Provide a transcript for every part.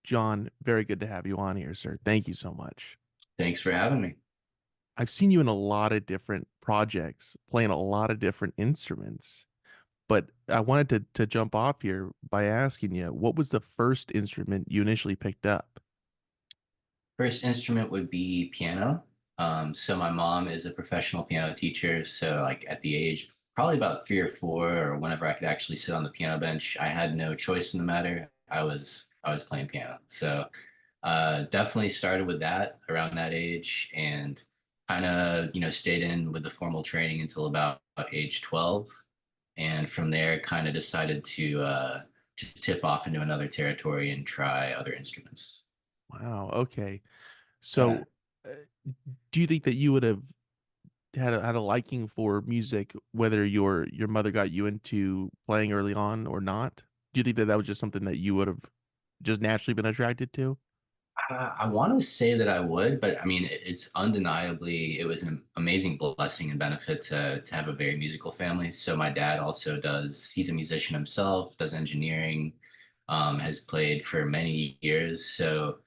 Jon, very good to have you on here, sir. Thank you so much. Thanks for having me. I've seen you in a lot of different projects, playing a lot of different instruments, but I wanted to jump off here by asking you, what was the first instrument you initially picked up? First instrument would be piano. So my mom is a professional piano teacher. So like at the age of probably about 3 or 4, or whenever I could actually sit on the piano bench, I had no choice in the matter. I was playing piano. So definitely started with that around that age and kind of, stayed in with the formal training until about age 12. And from there kind of decided to tip off into another territory and try other instruments. Wow, okay. Yeah. So, uh, do you think that you would have had a liking for music, whether your mother got you into playing early on or not? Do you think that that was just something that you would have just naturally been attracted to? I want to say that I would, but I mean, it's undeniably, it was an amazing blessing and benefit to have a very musical family. So my dad also he's a musician himself, does engineering, has played for many years. So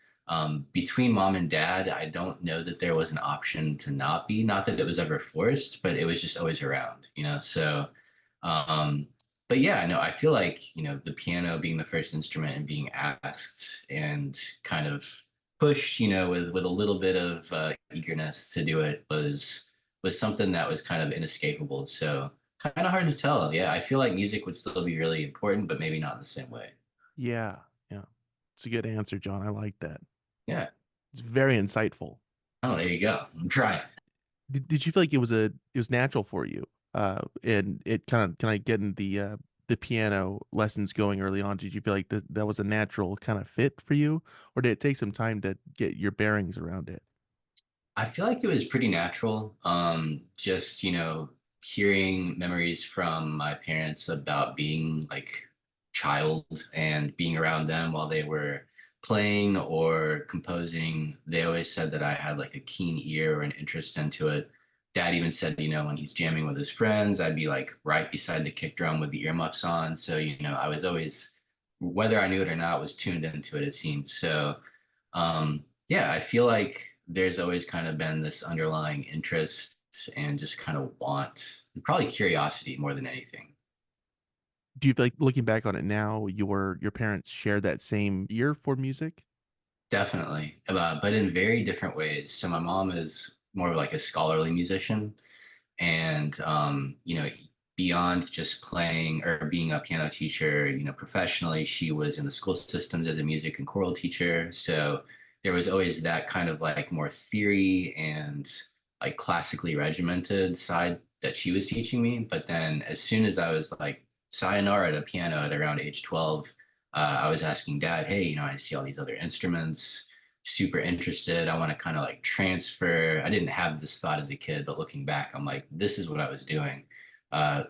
between mom and dad, I don't know that there was an option to not be, not that it was ever forced, but it was just always around, So, um, but yeah, no, I feel like, the piano being the first instrument and being asked and kind of pushed, with a little bit of eagerness to do it was something that was kind of inescapable. So kind of hard to tell. Yeah, I feel like music would still be really important, but maybe not in the same way. Yeah, yeah. It's a good answer, Jon. I like that. Yeah. It's very insightful. Oh, there you go. I'm trying. Did you feel like it was natural for you? And it kind of getting the piano lessons going early on. Did you feel like that was a natural kind of fit for you, or did it take some time to get your bearings around it? I feel like it was pretty natural. Just, hearing memories from my parents about being like child and being around them while they were playing or composing. They always said that I had like a keen ear or an interest into it. Dad even said, when he's jamming with his friends, I'd be like right beside the kick drum with the earmuffs on. So, I was always, whether I knew it or not, was tuned into it, it seemed. So, yeah, I feel like there's always kind of been this underlying interest and just kind of want, and probably curiosity more than anything. Do you feel like looking back on it now, your parents share that same ear for music? Definitely, but in very different ways. So my mom is more of like a scholarly musician, and beyond just playing or being a piano teacher, professionally, she was in the school systems as a music and choral teacher. So there was always that kind of like more theory and like classically regimented side that she was teaching me. But then as soon as I was like sayonara to piano at around age 12, I was asking dad, hey, I see all these other instruments, super interested. I want to kind of like transfer. I didn't have this thought as a kid, but looking back, I'm like, this is what I was doing.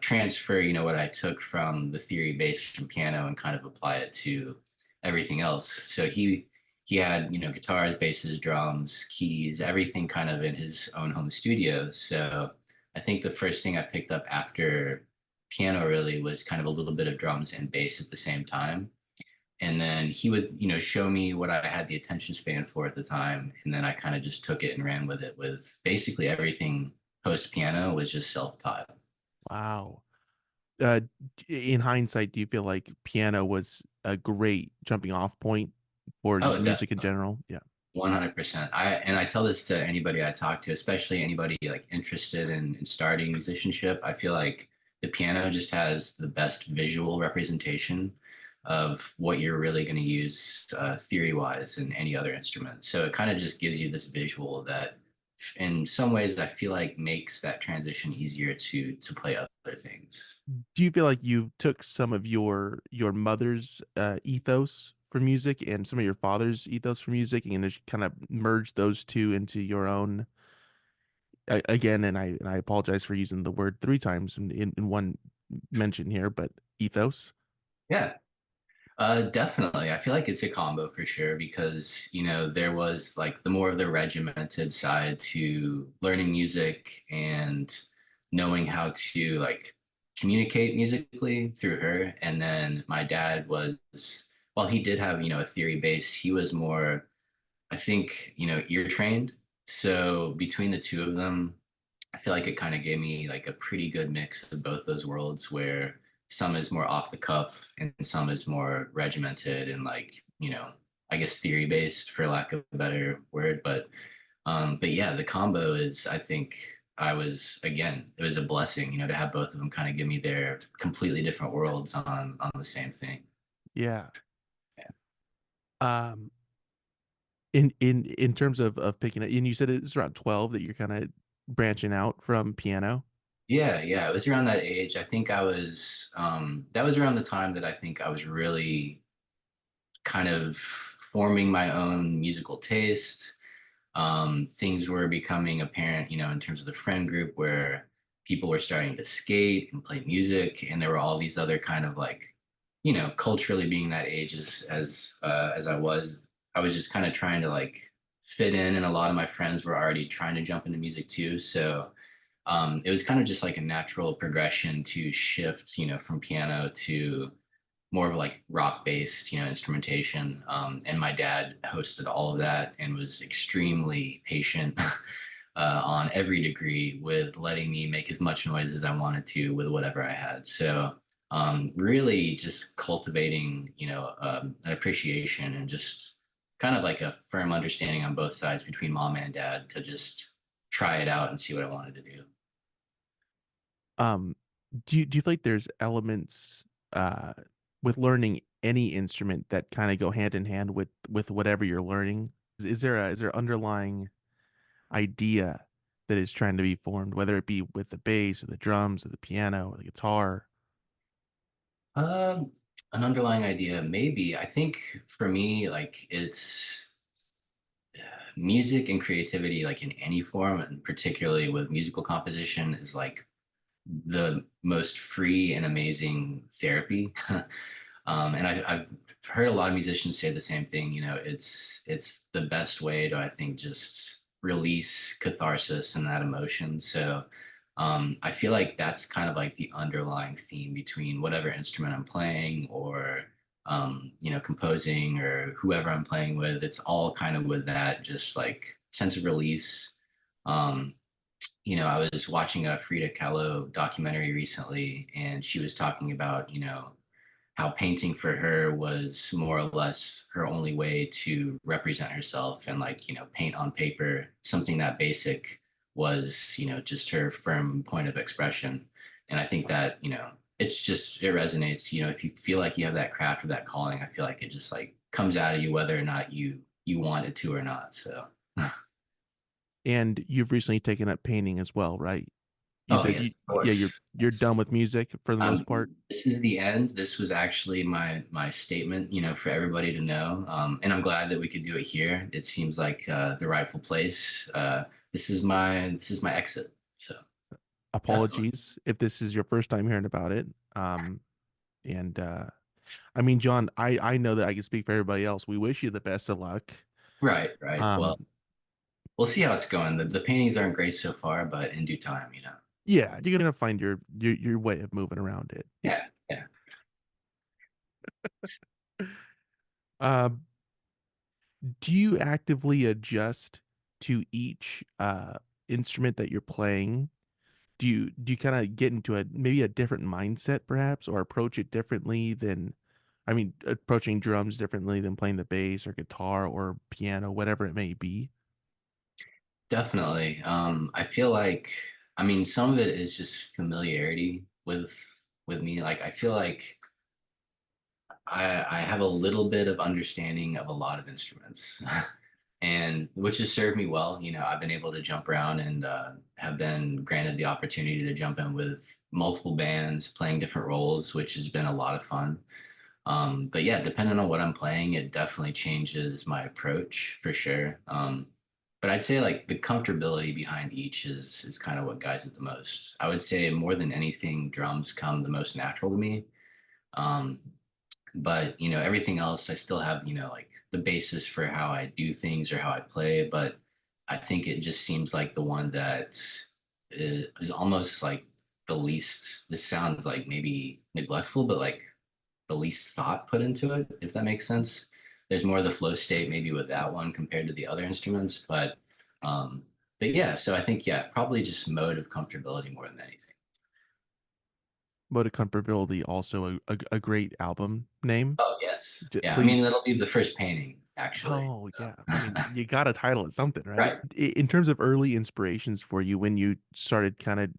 Transfer, what I took from the theory based from piano and kind of apply it to everything else. So he had, guitars, basses, drums, keys, everything kind of in his own home studio. So I think the first thing I picked up after piano really was kind of a little bit of drums and bass at the same time. And then he would, show me what I had the attention span for at the time. And then I kind of just took it and ran with it, with basically everything post piano was just self-taught. Wow. Uh, in hindsight, do you feel like piano was a great jumping off point for just Oh, music in definitely. general? Yeah. 100%. I tell this to anybody I talk to, especially anybody like interested in starting musicianship. I feel like the piano just has the best visual representation of what you're really going to use theory wise in any other instrument. So it kind of just gives you this visual that, in some ways, I feel like makes that transition easier to play other things. Do you feel like you took some of your mother's ethos for music and some of your father's ethos for music and just kind of merged those two into your own again, and I apologize for using the word three times in one mention here, but ethos. Yeah. Definitely. I feel like it's a combo for sure because, there was like the more of the regimented side to learning music and knowing how to like communicate musically through her. And then my dad was while he did have, a theory base, he was more, I think, ear trained. So between the two of them, I feel like it kind of gave me like a pretty good mix of both those worlds where some is more off the cuff and some is more regimented and like, I guess theory based for lack of a better word. But yeah, the combo is, I think it was a blessing, to have both of them kind of give me their completely different worlds on the same thing. Yeah. Yeah. Um, in terms of picking it, and you said it's around 12 that you're kind of branching out from piano. Yeah, yeah, it was around that age. I think that was around the time that I think I was really kind of forming my own musical taste. Things were becoming apparent, in terms of the friend group where people were starting to skate and play music, and there were all these other kind of like, culturally being that age as I was just kind of trying to like fit in, and a lot of my friends were already trying to jump into music too. So it was kind of just like a natural progression to shift, from piano to more of like rock based, instrumentation. And my dad hosted all of that and was extremely patient on every degree with letting me make as much noise as I wanted to with whatever I had. So really just cultivating, an appreciation and just kind of like a firm understanding on both sides between mom and dad to just try it out and see what I wanted to do. Um, do you feel like there's elements uh with learning any instrument that kind of go hand in hand with whatever you're learning? Is there underlying idea that is trying to be formed, whether it be with the bass or the drums or the piano or the guitar? Um, an underlying idea, maybe. I think for me, like it's music and creativity, like in any form, and particularly with musical composition, is like the most free and amazing therapy. And I've heard a lot of musicians say the same thing. It's the best way to, I think, just release catharsis and that emotion. So I feel like that's kind of like the underlying theme between whatever instrument I'm playing or composing or whoever I'm playing with. It's all kind of with that just like sense of release. Um, I was watching a Frida Kahlo documentary recently, and she was talking about, how painting for her was more or less her only way to represent herself and like, paint on paper, something that basic was, just her firm point of expression. And I think that, it resonates, if you feel like you have that craft or that calling, I feel like it just like comes out of you whether or not you want it to or not. So And you've recently taken up painting as well, right? You oh said yes, you, of yeah, you're course. you're Yes. done with music for the most part. This is the end. This was actually my statement, for everybody to know. And I'm glad that we could do it here. It seems like the rightful place. This is my exit. So definitely. Apologies if this is your first time hearing about it. And I mean, John, I know that I can speak for everybody else. We wish you the best of luck. Right, right. Well, Um, we'll see how it's going. The paintings aren't great so far, but in due time, yeah, you're gonna find your way of moving around it. Yeah. Yeah, yeah. Um, do you actively adjust to each instrument that you're playing? Do you kind of get into a maybe a different mindset perhaps or approach it differently than I mean approaching drums differently than playing the bass or guitar or piano, whatever it may be? Definitely. I feel like, I mean, some of it is just familiarity with me. Like, I feel like I have a little bit of understanding of a lot of instruments, and which has served me well. I've been able to jump around and have been granted the opportunity to jump in with multiple bands, playing different roles, which has been a lot of fun. But yeah, depending on what I'm playing, it definitely changes my approach for sure. But I'd say like the comfortability behind each is kind of what guides it the most. I would say more than anything, drums come the most natural to me. Um, but everything else I still have like the basis for how I do things or how I play, but I think it just seems like the one that is almost like the least, this sounds like maybe neglectful, but like the least thought put into it, if that makes sense. There's more of the flow state maybe with that one compared to the other instruments, um, but yeah. So I think yeah, probably just mode of comfortability more than anything. Mode of Comfortability, also a great album name. Oh yes, yeah. I mean Please. that'll be the first painting actually. Oh So. yeah. I mean, you got to title it something, right? Right. In terms of early inspirations for you when you started kind of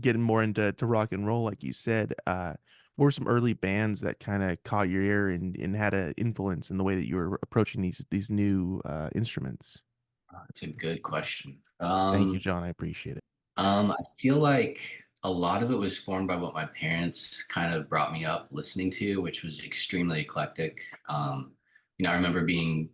getting more into rock and roll, like you said, what were some early bands that kind of caught your ear and had an influence in the way that you were approaching these new instruments? That's a good question. Thank you, John. I appreciate it. I feel like a lot of it was formed by what my parents kind of brought me up listening to, which was extremely eclectic. I remember being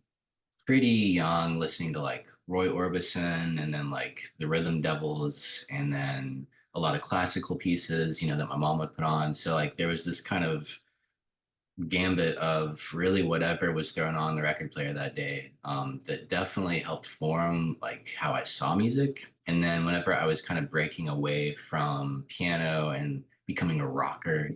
pretty young, listening to like Roy Orbison and then like the Rhythm Devils, and then a lot of classical pieces, that my mom would put on. So like there was this kind of gambit of really whatever was thrown on the record player that day, that definitely helped form like how I saw music. And then whenever I was kind of breaking away from piano and becoming a rocker,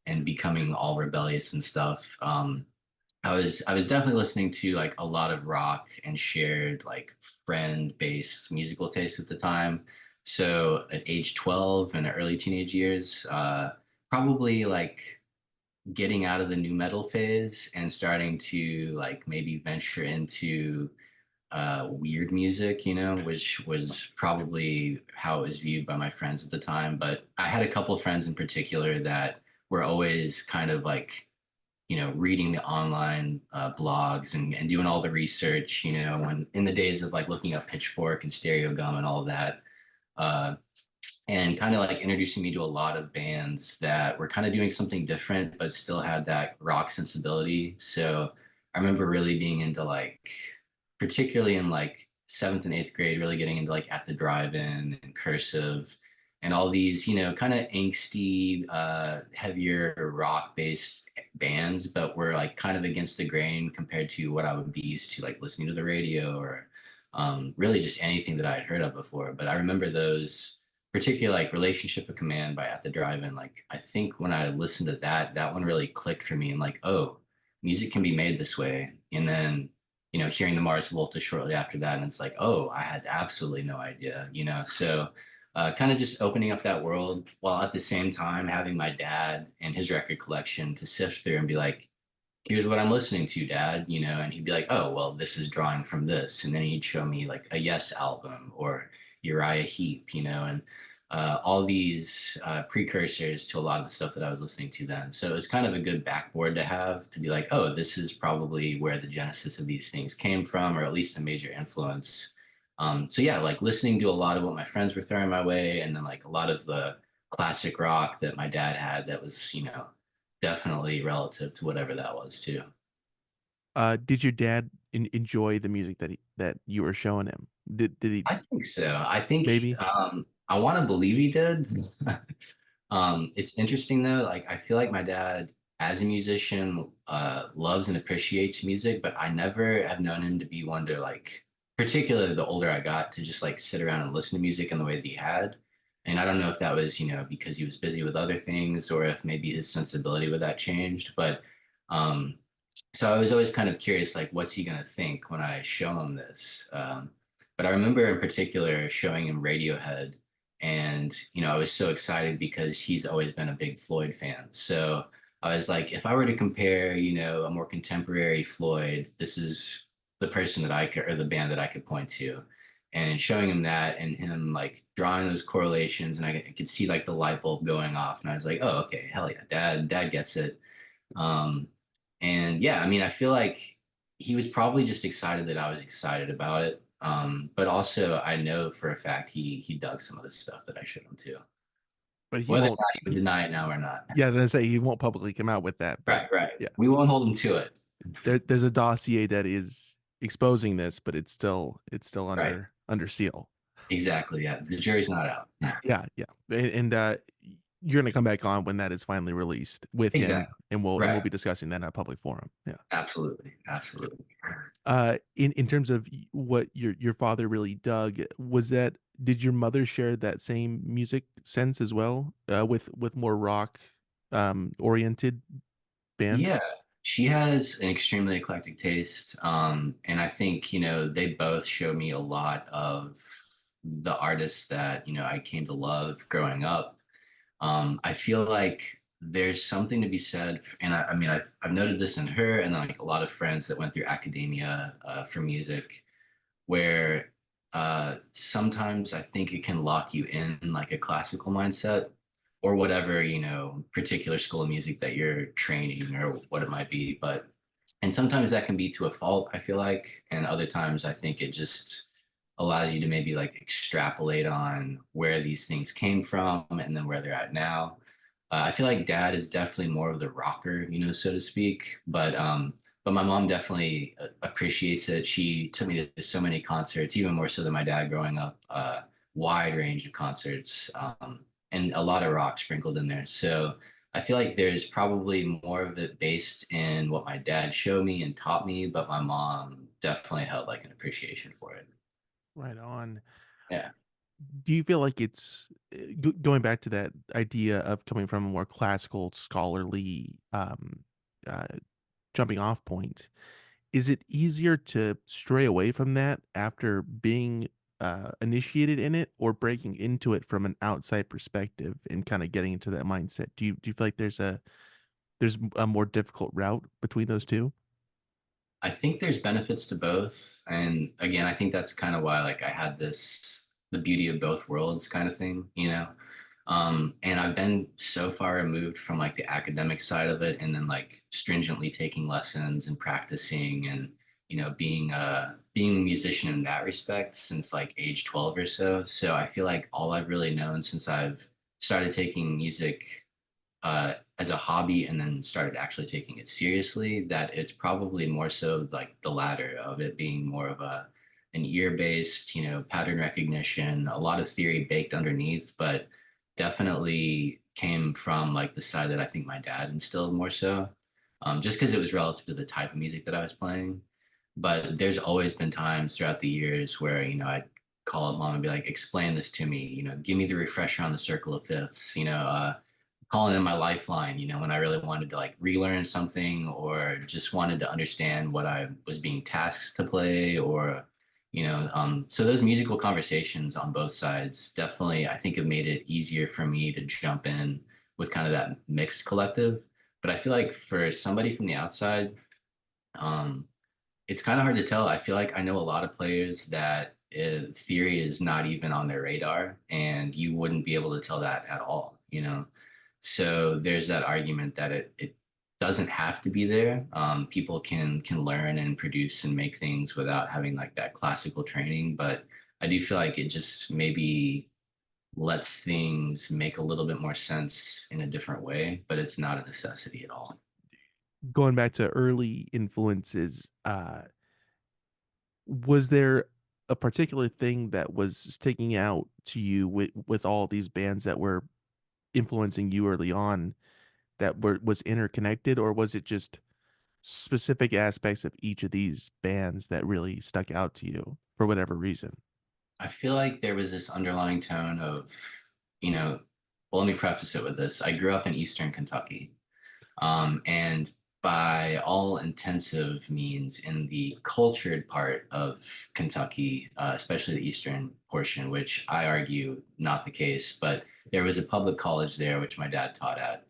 and becoming all rebellious and stuff, I was definitely listening to like a lot of rock and shared like friend-based musical tastes at the time. So at age 12 and early teenage years, probably like getting out of the new metal phase and starting to like maybe venture into weird music, which was probably how it was viewed by my friends at the time. But I had a couple of friends in particular that were always kind of like, reading the online blogs and doing all the research, when in the days of like looking up Pitchfork and Stereo Gum and all of that. Uh, and kind of like introducing me to a lot of bands that were kind of doing something different, but still had that rock sensibility. So I remember really being into like, particularly in like seventh and eighth grade, really getting into like At the Drive-In and Cursive and all these, kind of angsty, heavier rock based bands, but were like kind of against the grain compared to what I would be used to, like listening to the radio or really just anything that I had heard of before. But I remember those particularly like Relationship of Command by At the Drive-In. Like I think when I listened to that one really clicked for me and like, oh, music can be made this way. And then, hearing the Mars Volta shortly after that, and it's like, oh, I had absolutely no idea, So kind of just opening up that world while at the same time having my dad and his record collection to sift through and be like, here's what I'm listening to, Dad, and he'd be like, oh, well, this is drawing from this. And then he'd show me like a Yes album or Uriah Heep, and all these precursors to a lot of the stuff that I was listening to then. So it was kind of a good backboard to have to be like, oh, this is probably where the genesis of these things came from, or at least a major influence. So yeah, like listening to a lot of what my friends were throwing my way, and then like a lot of the classic rock that my dad had that was, definitely relative to whatever that was too. Did your dad enjoy the music that you were showing him? Did he I think so. I think maybe? I want to believe he did. It's interesting though. Like I feel like my dad, as a musician, loves and appreciates music, but I never have known him to be one to like, particularly the older I got, to just like sit around and listen to music in the way that he had. And I don't know if that was, because he was busy with other things or if maybe his sensibility with that changed. But um, so I was always kind of curious, like, what's he gonna think when I show him this? But I remember in particular showing him Radiohead, and I was so excited because he's always been a big Floyd fan. So I was like, if I were to compare, a more contemporary Floyd, this is the person that I could, or the band that I could point to. And showing him that and him like drawing those correlations, and I could see like the light bulb going off, and I was like, oh, okay, hell yeah, dad gets it. Um, and yeah, I mean, I feel like he was probably just excited that I was excited about it. But also, I know for a fact he dug some of the stuff that I showed him too. But he Whether or won't. not he would deny it now or not. Yeah, I was gonna say he won't publicly come out with that, but Right, right. yeah, We won't hold him to it. there's a dossier that is exposing this, but it's still Right. under seal. Exactly. Yeah. The jury's not out. Yeah, yeah, and you're gonna come back on when that is finally released with him, Exactly. and we'll Right. be discussing that in a public forum. Yeah. Absolutely. Absolutely. In terms of what your father really dug, was that did your mother share that same music sense as well, with more rock? oriented bands? Yeah, she has an extremely eclectic taste. And I think, they both show me a lot of the artists that, I came to love growing up. I feel like there's something to be said, and I mean, I've noted this in her and like a lot of friends that went through academia for music, where sometimes I think it can lock you in like a classical mindset or whatever, particular school of music that you're training or what it might be. And sometimes that can be to a fault, I feel like. And other times I think it just allows you to maybe like extrapolate on where these things came from and then where they're at now. I feel like dad is definitely more of the rocker, so to speak. But my mom definitely appreciates it. She took me to so many concerts, even more so than my dad growing up. Wide range of concerts, and a lot of rock sprinkled in there. So I feel like there's probably more of it based in what my dad showed me and taught me, but my mom definitely held like an appreciation for it. Right on. Yeah. Do you feel like it's going back to that idea of coming from a more classical, scholarly uh, jumping off point? Is it easier to stray away from that after being initiated in it, or breaking into it from an outside perspective and kind of getting into that mindset? Do you feel like there's a more difficult route between those two? I think there's benefits to both. And again, I think that's kind of why like I had the beauty of both worlds kind of thing. And I've been so far removed from like the academic side of it and then like stringently taking lessons and practicing and being a musician in that respect since like age 12 or so. So I feel like all I've really known since I've started taking music as a hobby and then started actually taking it seriously, that it's probably more so like the latter of it being more of an ear-based, pattern recognition, a lot of theory baked underneath, but definitely came from like the side that I think my dad instilled more so, just because it was relative to the type of music that I was playing. But there's always been times throughout the years where, I'd call up mom and be like, explain this to me, give me the refresher on the circle of fifths, calling in my lifeline, when I really wanted to like relearn something or just wanted to understand what I was being tasked to play so those musical conversations on both sides definitely, I think, have made it easier for me to jump in with kind of that mixed collective. But I feel like for somebody from the outside, um, it's kind of hard to tell. I feel like I know a lot of players that theory is not even on their radar, and you wouldn't be able to tell that at all. So there's that argument that it doesn't have to be there. People can learn and produce and make things without having like that classical training, but I do feel like it just maybe lets things make a little bit more sense in a different way, but it's not a necessity at all. Going back to early influences, was there a particular thing that was sticking out to you with all these bands that were influencing you early on that was interconnected, or was it just specific aspects of each of these bands that really stuck out to you for whatever reason? I feel like there was this underlying tone of, you know, well, let me preface it with this. I grew up in Eastern Kentucky. And by all intensive means, in the cultured part of Kentucky, especially the eastern portion, which I argue not the case, but there was a public college there, which my dad taught at,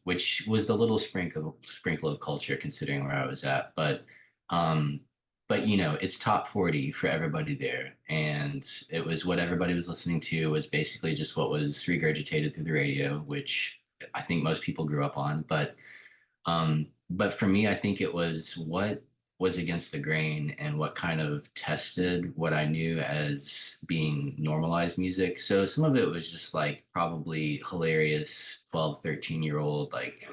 which was the little sprinkle of culture considering where I was at. Um, but it's top 40 for everybody there, and it was what everybody was listening to was basically just what was regurgitated through the radio, which I think most people grew up on. But for me, I think it was what was against the grain and what kind of tested what I knew as being normalized music. So some of it was just like probably hilarious 12, 13-year old, like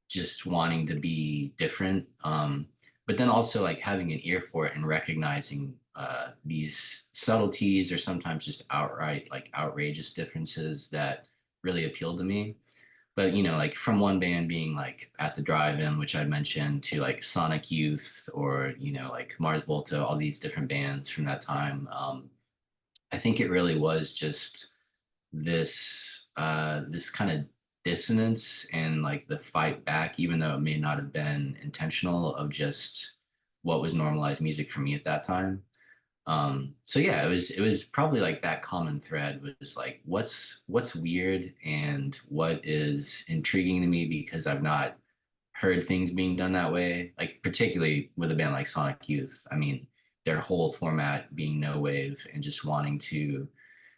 just wanting to be different. But then also like having an ear for it and recognizing these subtleties or sometimes just outright like outrageous differences that really appealed to me. But like from one band being like at the drive-in, which I mentioned, to like Sonic Youth or like Mars Volta, all these different bands from that time. I think it really was just this kind of dissonance and like the fight back, even though it may not have been intentional, of just what was normalized music for me at that time. So yeah, it was probably like that common thread was like what's weird and what is intriguing to me because I've not heard things being done that way, like particularly with a band like Sonic Youth. I mean, their whole format being no wave and just wanting to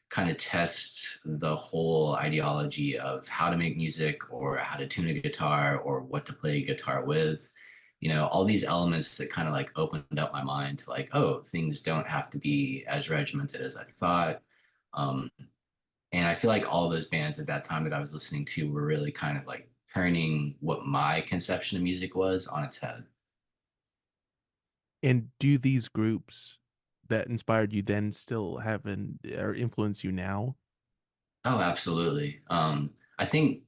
kind of test the whole ideology of how to make music or how to tune a guitar or what to play a guitar with. All these elements that kind of like opened up my mind to like, oh, things don't have to be as regimented as I thought. Um, and I feel like all those bands at that time that I was listening to were really kind of like turning what my conception of music was on its head. And do these groups that inspired you then still have an or influence you now? Oh, absolutely. I think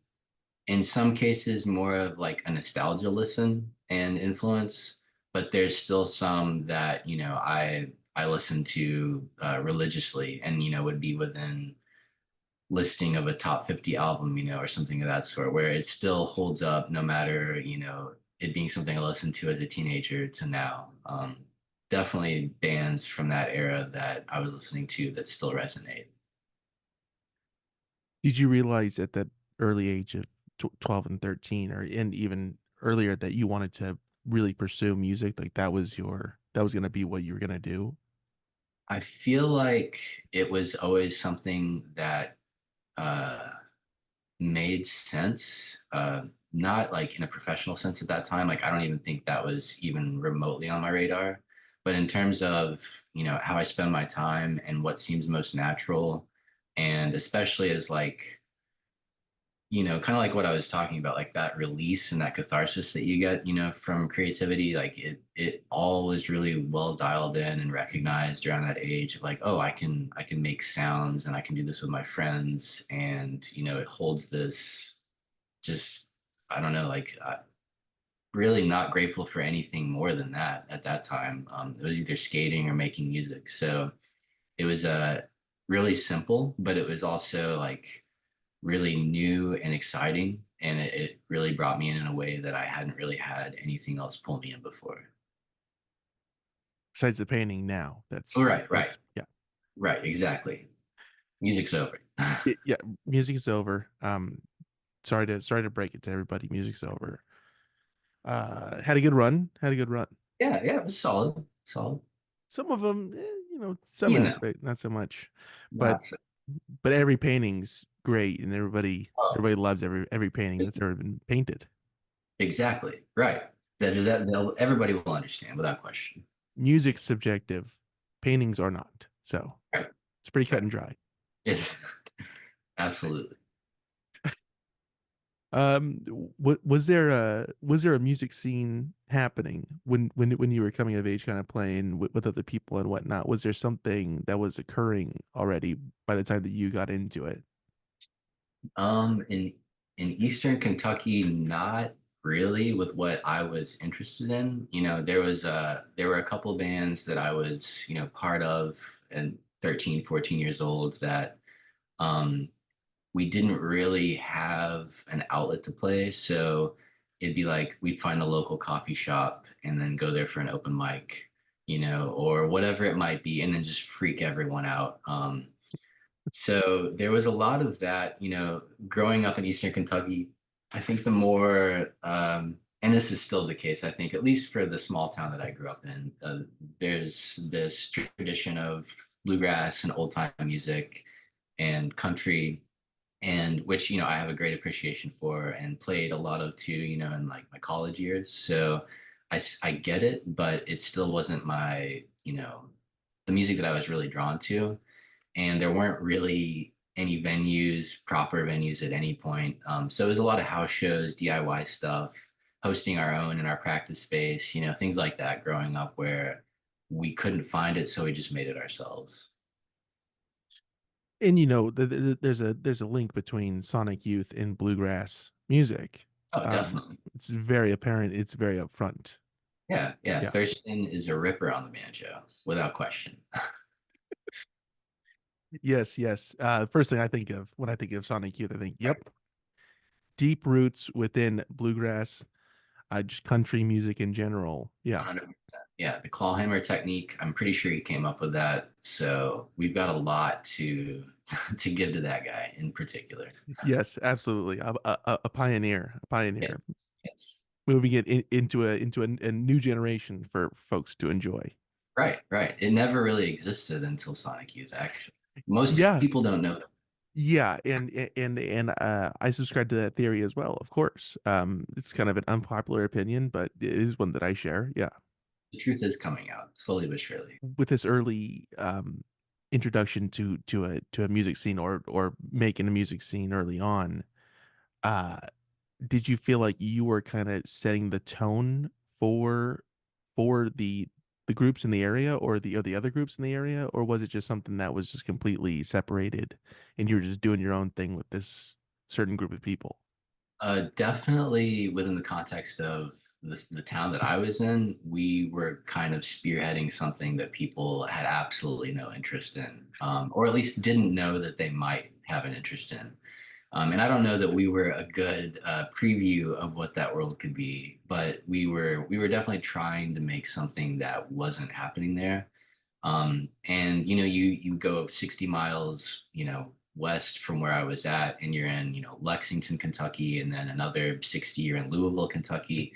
in some cases more of like a nostalgia listen and influence, but there's still some that I listen to religiously, and would be within listing of a top 50 album, or something of that sort, where it still holds up no matter it being something I listened to as a teenager to now. Definitely bands from that era that I was listening to that still resonate. Did you realize at that early age of 12 and 13 or and even earlier that you wanted to really pursue music? Like that was going to be what you were going to do? I feel like it was always something that uh, made sense. Not like in a professional sense at that time. Like I don't even think that was even remotely on my radar. But in terms of, how I spend my time and what seems most natural, and especially as like kind of like what I was talking about, like that release and that catharsis that you get, from creativity, like it all was really well dialed in and recognized around that age of like, oh, I can make sounds and I can do this with my friends. And, it holds this just, I don't know, like really not grateful for anything more than that at that time. It was either skating or making music. So it was really simple, but it was also like really new and exciting. And it really brought me in a way that I hadn't really had anything else pull me in before. Besides the painting now, Oh, right, right, that's yeah. right, exactly. Music's over. Yeah, music is over. Sorry to break it to everybody. Music's over. Had a good run. Had a good run. Yeah, yeah, it was solid, solid. Some of them, some You know, aspect, not so much. But not so. but every painting's great, and Oh, everybody loves every painting that's ever been painted. exactly, right. Everybody will understand without question. Music's subjective, paintings are not. So Right, it's pretty cut right. and dry. It's absolutely. Was there a music scene happening when you were coming of age, kind of playing with other people and whatnot? Was there something that was occurring already by the time that you got into it? In Eastern Kentucky, not really with what I was interested in. There were a couple bands that I was, part of and 13, 14 years old that um we didn't really have an outlet to play. So it'd be like we'd find a local coffee shop and then go there for an open mic, or whatever it might be, and then just freak everyone out. So there was a lot of that, growing up in Eastern Kentucky. I think the more, and this is still the case, I think, at least for the small town that I grew up in, there's this tradition of bluegrass and old time music and country, and which, I have a great appreciation for and played a lot of too, in like my college years. So I get it, but it still wasn't my, the music that I was really drawn to, and there weren't really any venues, proper venues at any point. So it was a lot of house shows, DIY stuff, hosting our own in our practice space, things like that growing up where we couldn't find it, so we just made it ourselves. And there's a link between Sonic Youth and bluegrass music. Oh, definitely. It's very apparent. It's very upfront. Yeah, yeah. Yeah. Thurston is a ripper on the banjo, without question. Yes, yes. First thing I think of when I think of Sonic Youth, I think, Right. yep, deep roots within bluegrass, just country music in general. Yeah. 100%. Yeah, the clawhammer technique, I'm pretty sure he came up with that. So we've got a lot to to give to that guy in particular. Yes, absolutely. A pioneer, a Yes, pioneer, yes. moving it into a new generation for folks to enjoy. Right, right. It never really existed until Sonic Youth, actually. Most Yeah, people don't know that. yeah, and I subscribe to that theory as well. Of course, it's kind of an unpopular opinion, but it is one that I share. Yeah, The truth is coming out slowly but surely. with this early introduction to a music scene or making a music scene early on, uh, did you feel like you were kind of setting the tone for for the groups in the area or the other groups in the area, or was it just something that was just completely separated and you were just doing your own thing with this certain group of people? Definitely within the context of the town that I was in, we were kind of spearheading something that people had absolutely no interest in, or at least didn't know that they might have an interest in. And I don't know that we were a good preview of what that world could be, but we were definitely trying to make something that wasn't happening there. And you go 60 miles, west from where I was at, and you're in, Lexington, Kentucky, and then another 60 you're in Louisville, Kentucky.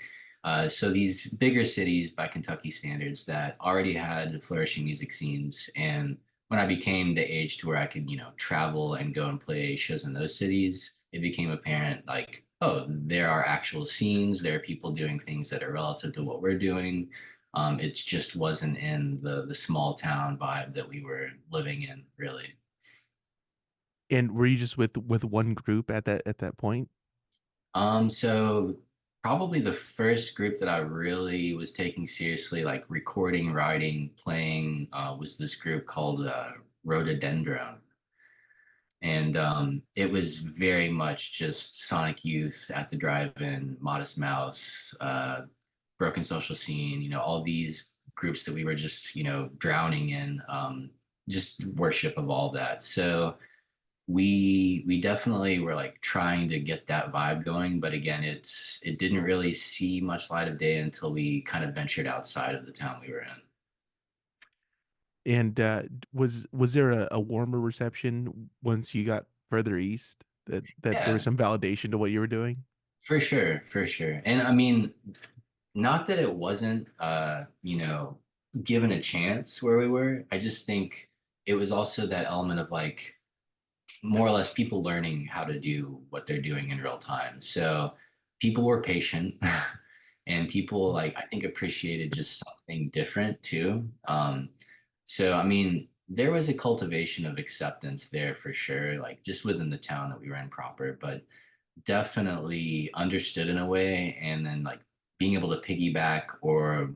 So these bigger cities by Kentucky standards that already had flourishing music scenes. And when I became the age to where I could, travel and go and play shows in those cities, it became apparent like, oh, there are actual scenes, there are people doing things that are relative to what we're doing. It just wasn't in the small town vibe that we were living in, really. And were you just with one group at that point? So probably the first group that I really was taking seriously, like recording, writing, playing, was this group called Rhododendron. And it was very much just Sonic Youth at the Drive-In, Modest Mouse, Broken Social Scene, all these groups that we were just, drowning in, just worship of all that. So we definitely were like trying to get that vibe going, but again, it didn't really see much light of day until we kind of ventured outside of the town we were in. And was there a warmer reception once you got further east that there was Yeah, some validation to what you were doing? for sure, for sure. And I mean, not that it wasn't given a chance where we were. I just think it was also that element of like more or less people learning how to do what they're doing in real time. So people were patient and people like I think appreciated just something different too. So I mean, there was a cultivation of acceptance there for sure, like just within the town that we were in proper, but definitely understood in a way, and then like being able to piggyback or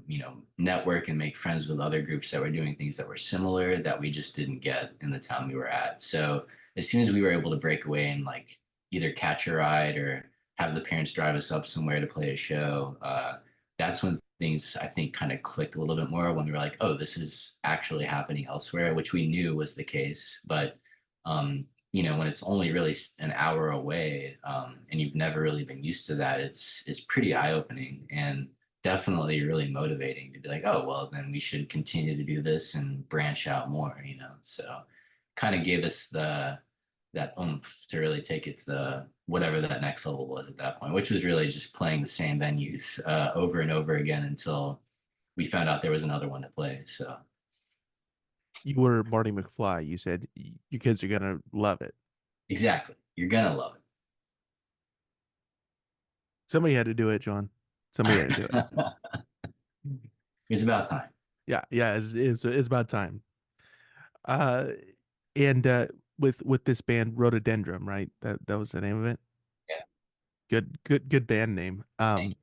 network and make friends with other groups that were doing things that were similar that we just didn't get in the town we were at. So as soon as we were able to break away and like either catch a ride or have the parents drive us up somewhere to play a show, that's when things I think kind of clicked a little bit more, when we were like, oh, this is actually happening elsewhere, which we knew was the case. But when it's only really an hour away, and you've never really been used to that, it's pretty eye-opening and definitely really motivating to be like, oh, well, then we should continue to do this and branch out more. So kind of gave us that oomph to really take it to the whatever that next level was at that point, which was really just playing the same venues over and over again until we found out there was another one to play. So You were Marty McFly. You said you kids are gonna love it. exactly, you're gonna love Somebody had to do it, John. Somebody had to do it. it. It's about time. Yeah, yeah, it's about time. Uh, and with this band Rhododendron, right? That was the name of it. Yeah. Good band name. Thank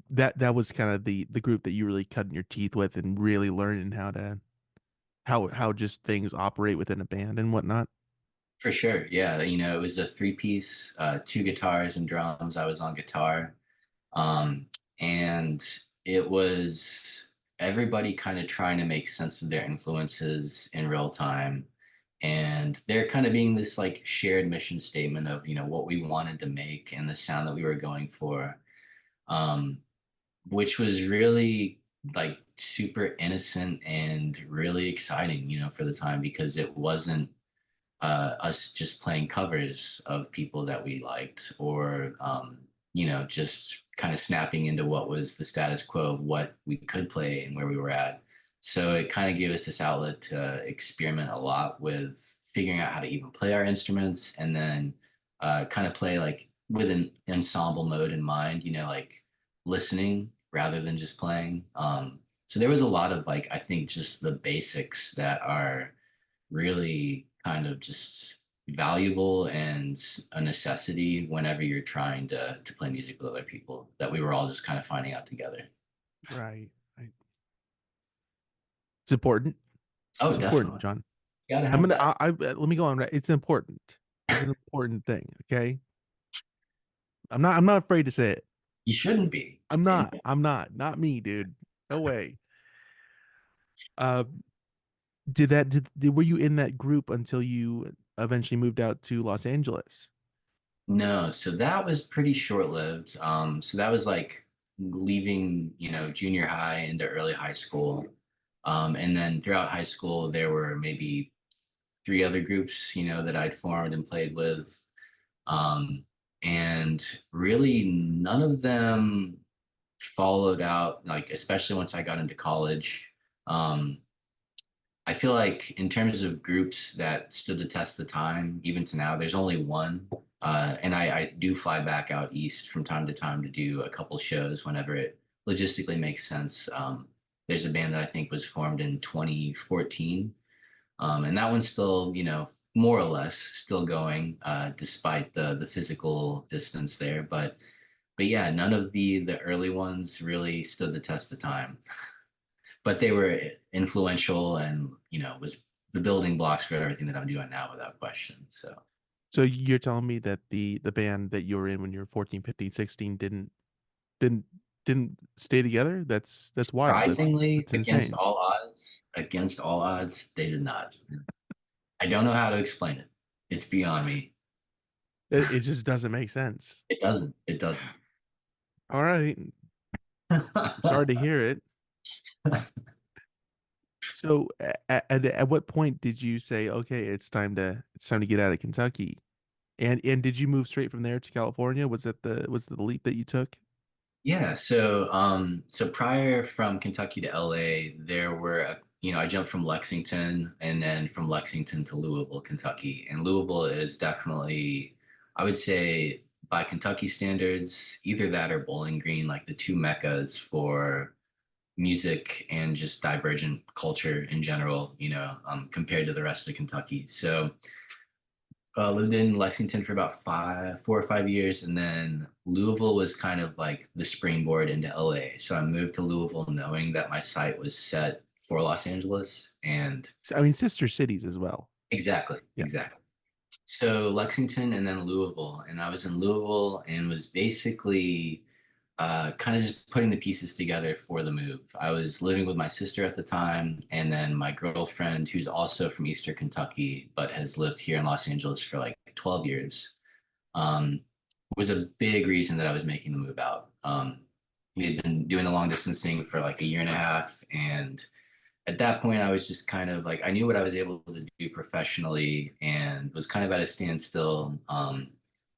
That was kind of the group that you really cutting your teeth with and really learning how just things operate within a band and whatnot. For sure. Yeah. It was a three-piece, two guitars and drums. I was on guitar. Um, and it was everybody kind of trying to make sense of their influences in real time. and there kind of being this like shared mission statement of what we wanted to make and the sound that we were going for, um, which was really like super innocent and really exciting, for the time, because it wasn't us just playing covers of people that we liked, or just kind of snapping into what was the status quo of what we could play and where we were at. So it kind of gave us this outlet to experiment a lot with figuring out how to even play our instruments, and then kind of play like with an ensemble mode in mind, like listening rather than just playing. So there was a lot of like, I think, just the basics that are really kind of just valuable and a necessity whenever you're trying to play music with other people, that we were all just kind of finding out together. Right. Right. It's important. Oh, It's important, definitely. John. Gotta have that. Let me go on. Right. It's important. It's an important thing. Okay. I'm not afraid to say it. You shouldn't be. I'm not me, dude. No way. Uh, were you in that group until you eventually moved out to Los Angeles? No, so that was pretty short-lived. So that was like leaving, junior high into early high school. And then throughout high school, there were maybe three other groups, that I'd formed and played with. Um, and really none of them followed out, like, especially once I got into college. Um, I feel like in terms of groups that stood the test of time, even to now, there's only one. And I do fly back out east from time to time to do a couple shows whenever it logistically makes sense. There's a band that I think was formed in 2014. And that one's still, more or less still going, despite the physical distance there. But yeah, none of the early ones really stood the test of time. But they were influential, and was the building blocks for everything that I'm doing now, without question. So So you're telling me that the band that you were in when you were 14, 15, 16 didn't didn't stay together? That's wild. surprisingly, That's insane. against all odds, they did not. I don't know how to explain it. It's beyond me. It just doesn't make sense. It doesn't. It doesn't. All right. I'm sorry to hear it. So at what point did you say, okay, it's time to get out of Kentucky? And did you move straight from there to California? Was the leap that you took? Yeah, so prior from Kentucky to LA, there were I jumped from Lexington, and then from Lexington to Louisville, Kentucky. And Louisville is definitely, I would say, by Kentucky standards, either that or Bowling Green, like the two meccas for music and just divergent culture in general, compared to the rest of Kentucky. So lived in Lexington for about 4 or 5 years, and then Louisville was kind of like the springboard into LA. So I moved to Louisville knowing that my sight was set for Los Angeles, and So, I mean, sister cities as well. exactly, Yeah. exactly. So Lexington and then Louisville, and I was in Louisville and was basically kind of just putting the pieces together for the move. I was living with my sister at the time, and then my girlfriend, who's also from Eastern Kentucky, but has lived here in Los Angeles for like 12 years, um, was a big reason that I was making the move out. We had been doing the long distance thing for like a year and a half. And at that point, I was just kind of like, I knew what I was able to do professionally and was kind of at a standstill,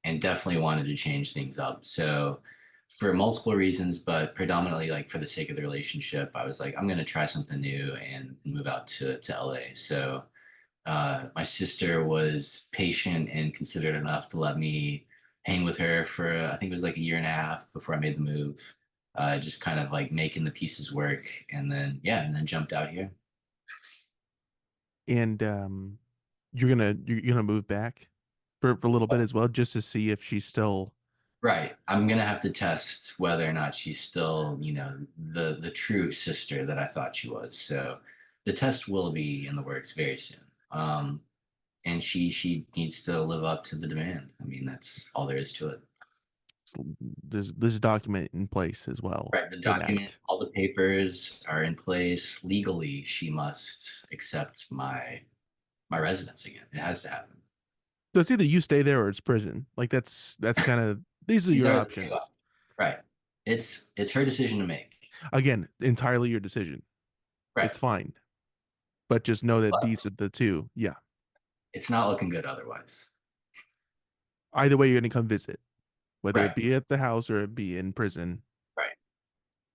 and definitely wanted to change things up. So, for multiple reasons, but predominantly like for the sake of the relationship, I was like, I'm going to try something new and move out to LA. So, my sister was patient and considerate enough to let me hang with her for, I think it was like a year and a half before I made the move. Just kind of like making the pieces work, and then yeah, and then jumped out here. And you're gonna move back for a little bit as well, just to see if she's still. Right. I'm gonna have to test whether or not she's still, the true sister that I thought she was. So the test will be in the works very soon. And she needs to live up to the demand. I mean, that's all there is to it. There's a document in place as well Right. The for document, that. all the papers are in place. Legally, she must accept my my residence again. It has to happen. So it's either you stay there or it's prison. Like that's kind of these are These your are the two options. options. Right. It's her decision to make. Again, entirely your decision. Right. It's fine, but just know that But these are the two. Yeah. it's not looking good otherwise. Either way, you're gonna come visit, whether it Right. be at the house or it be in prison, Right.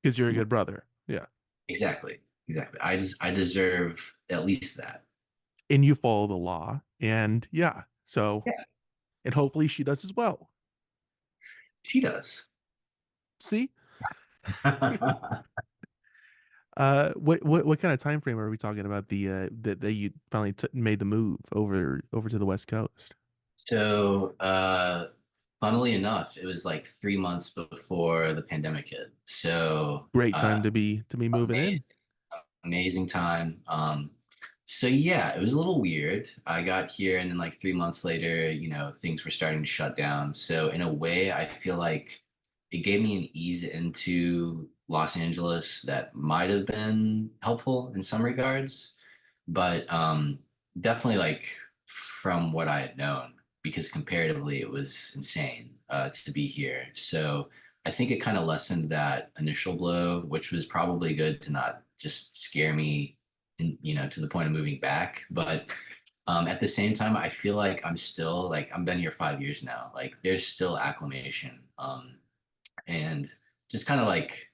because you're a Yeah, good brother. Yeah, exactly. Exactly. I deserve at least that. and you follow the law, and yeah. So, Yeah, and hopefully she does as well. she does. See, what kind of time frame are we talking about? That you finally made the move over to the West Coast. So, funnily enough, it was like 3 months before the pandemic hit. So, Great time to be moving amazing, in. amazing time. So yeah, it was a little weird. I got here, and then like 3 months later, things were starting to shut down. So in a way, I feel like it gave me an ease into Los Angeles that might have been helpful in some regards, but definitely like from what I had known, because comparatively it was insane to be here. So I think it kind of lessened that initial blow, which was probably good to not just scare me, to the point of moving back. But at the same time, I feel like I'm still like I've been here 5 years now. Like there's still acclimation, and just kind of like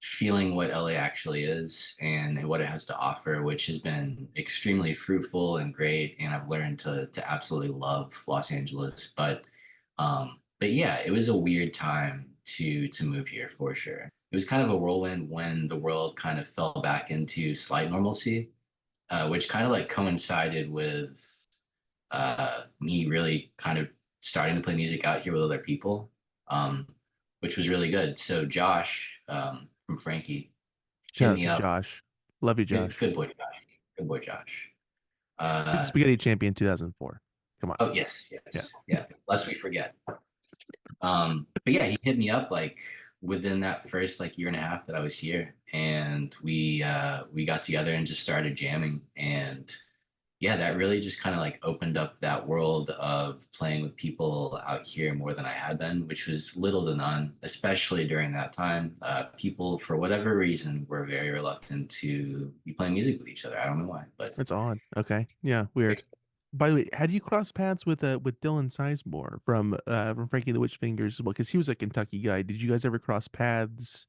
feeling what LA actually is and what it has to offer, which has been extremely fruitful and great. And I've learned to absolutely love Los Angeles. But yeah, it was a weird time to move here for sure. It was kind of a whirlwind when the world kind of fell back into slight normalcy, which kind of like coincided with me really kind of starting to play music out here with other people, um, which was really good. So Josh from Frankie Shout hit out me to up. Josh. Love you, Good, Josh. good boy, Josh. Good boy, Josh. You're the Uh, spaghetti champion 2004. Come on. oh yes, Yeah. yes, yeah. Lest we forget. But yeah, he hit me up like within that first like year and a half that I was here, and we got together and just started jamming. And yeah, that really just kind of like opened up that world of playing with people out here more than I had been, which was little to none, especially during that time. People, for whatever reason, were very reluctant to be playing music with each other. I don't know why, but That's odd. Okay. Yeah, weird. By the way, had you crossed paths with Dylan Sizemore from Frankie the Witch Fingers as well? Because he was a Kentucky guy. Did you guys ever cross paths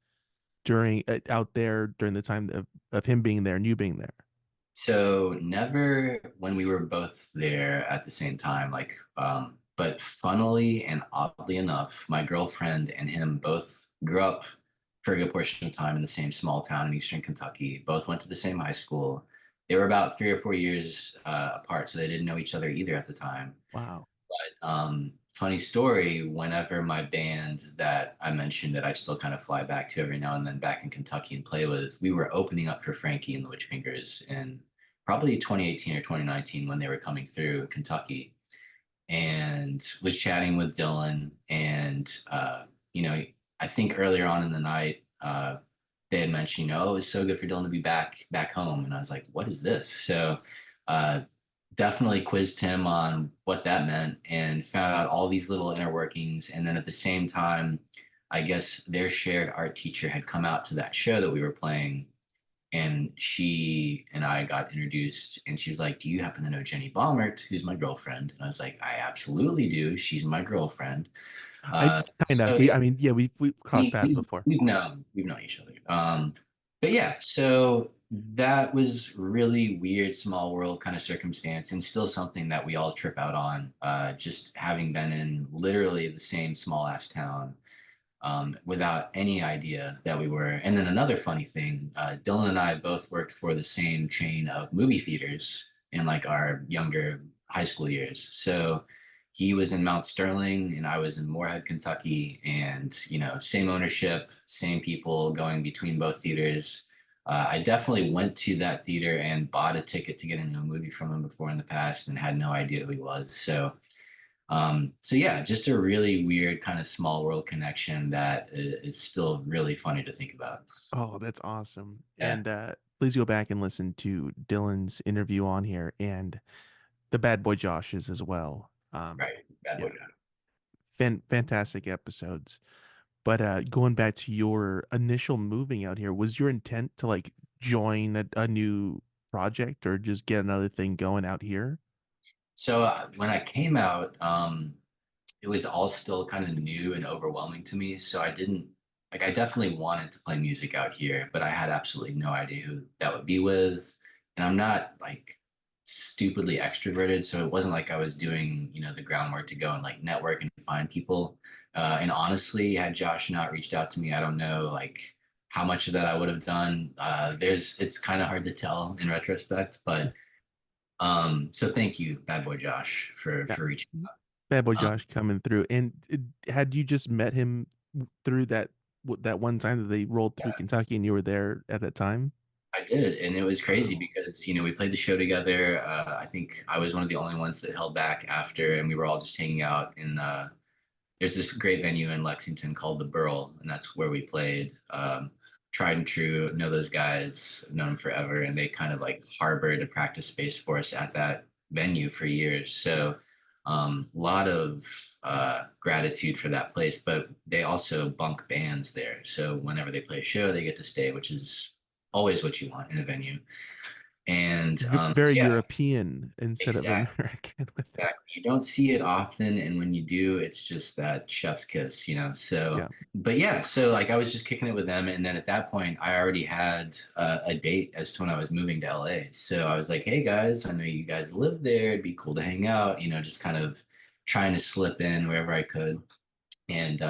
during out there during the time of him being there and you being there? so never when we were both there at the same time, like, but funnily and oddly enough, my girlfriend and him both grew up for a good portion of time in the same small town in Eastern Kentucky, both went to the same high school. They were about 3 or 4 years apart, so they didn't know each other either at the time. Wow. Funny story, whenever my band that I mentioned that I still kind of fly back to every now and then back in Kentucky and play with, we were opening up for Frankie and the Witch Fingers in probably 2018 or 2019 when they were coming through Kentucky, and was chatting with Dylan. And, I think earlier on in the night, they had mentioned, oh, it's so good for Dylan to be back home. And I was like, what is this? So, uh, definitely quizzed him on what that meant and found out all these little inner workings. And then at the same time, I guess their shared art teacher had come out to that show that we were playing, and she and I got introduced, and she's like, do you happen to know Jenny Baumert, who's my girlfriend? And I was like, I absolutely do. She's my girlfriend. I kind of So we yeah, I mean, yeah, we've crossed paths before. we've known each other. But yeah, so that was really weird, small world kind of circumstance, and still something that we all trip out on. Just having been in literally the same small ass town, without any idea that we were. And then another funny thing, Dylan and I both worked for the same chain of movie theaters in like our younger high school years. So he was in Mount Sterling and I was in Moorhead, Kentucky, and same ownership, same people going between both theaters. I definitely went to that theater and bought a ticket to get into a movie from him before in the past and had no idea who he was. So So yeah, just a really weird kind of small world connection that is still really funny to think about. Oh, that's awesome. Yeah, And please go back and listen to Dylan's interview on here and the Bad Boy Josh's as well. right. Bad boy Yeah, John. fantastic episodes. But going back to your initial moving out here, was your intent to like join a new project or just get another thing going out here? So when I came out, it was all still kind of new and overwhelming to me. So I didn't like, I definitely wanted to play music out here, but I had absolutely no idea who that would be with. And I'm not like stupidly extroverted. So it wasn't like I was doing, the groundwork to go and like network and find people. And honestly, had Josh not reached out to me, I don't know like how much of that I would have done. It's kind of hard to tell in retrospect, but so thank you, Bad Boy Josh, Yeah. for reaching Bad Boy out. Josh coming through. And had you just met him through that one time that they rolled through Kentucky and you were there at that time? I did, and it was crazy Oh, because we played the show together. I think I was one of the only ones that held back after, and we were all just hanging out in. There's this great venue in Lexington called the Burl, and that's where we played. Tried and true, know those guys, known them forever, and they kind of like harbored a practice space for us at that venue for years. So, a lot of gratitude for that place. But they also bunk bands there, so whenever they play a show, they get to stay, which is always what you want in a venue. And very yeah, European instead of exactly. American with that. Exactly. You don't see it often, and when you do, it's just that chef's kiss. So, Yeah. but yeah, so like I was just kicking it with them, and then at that point, I already had a date as to when I was moving to LA. So I was like, "Hey guys, I know you guys live there. It'd be cool to hang out." Just kind of trying to slip in wherever I could. And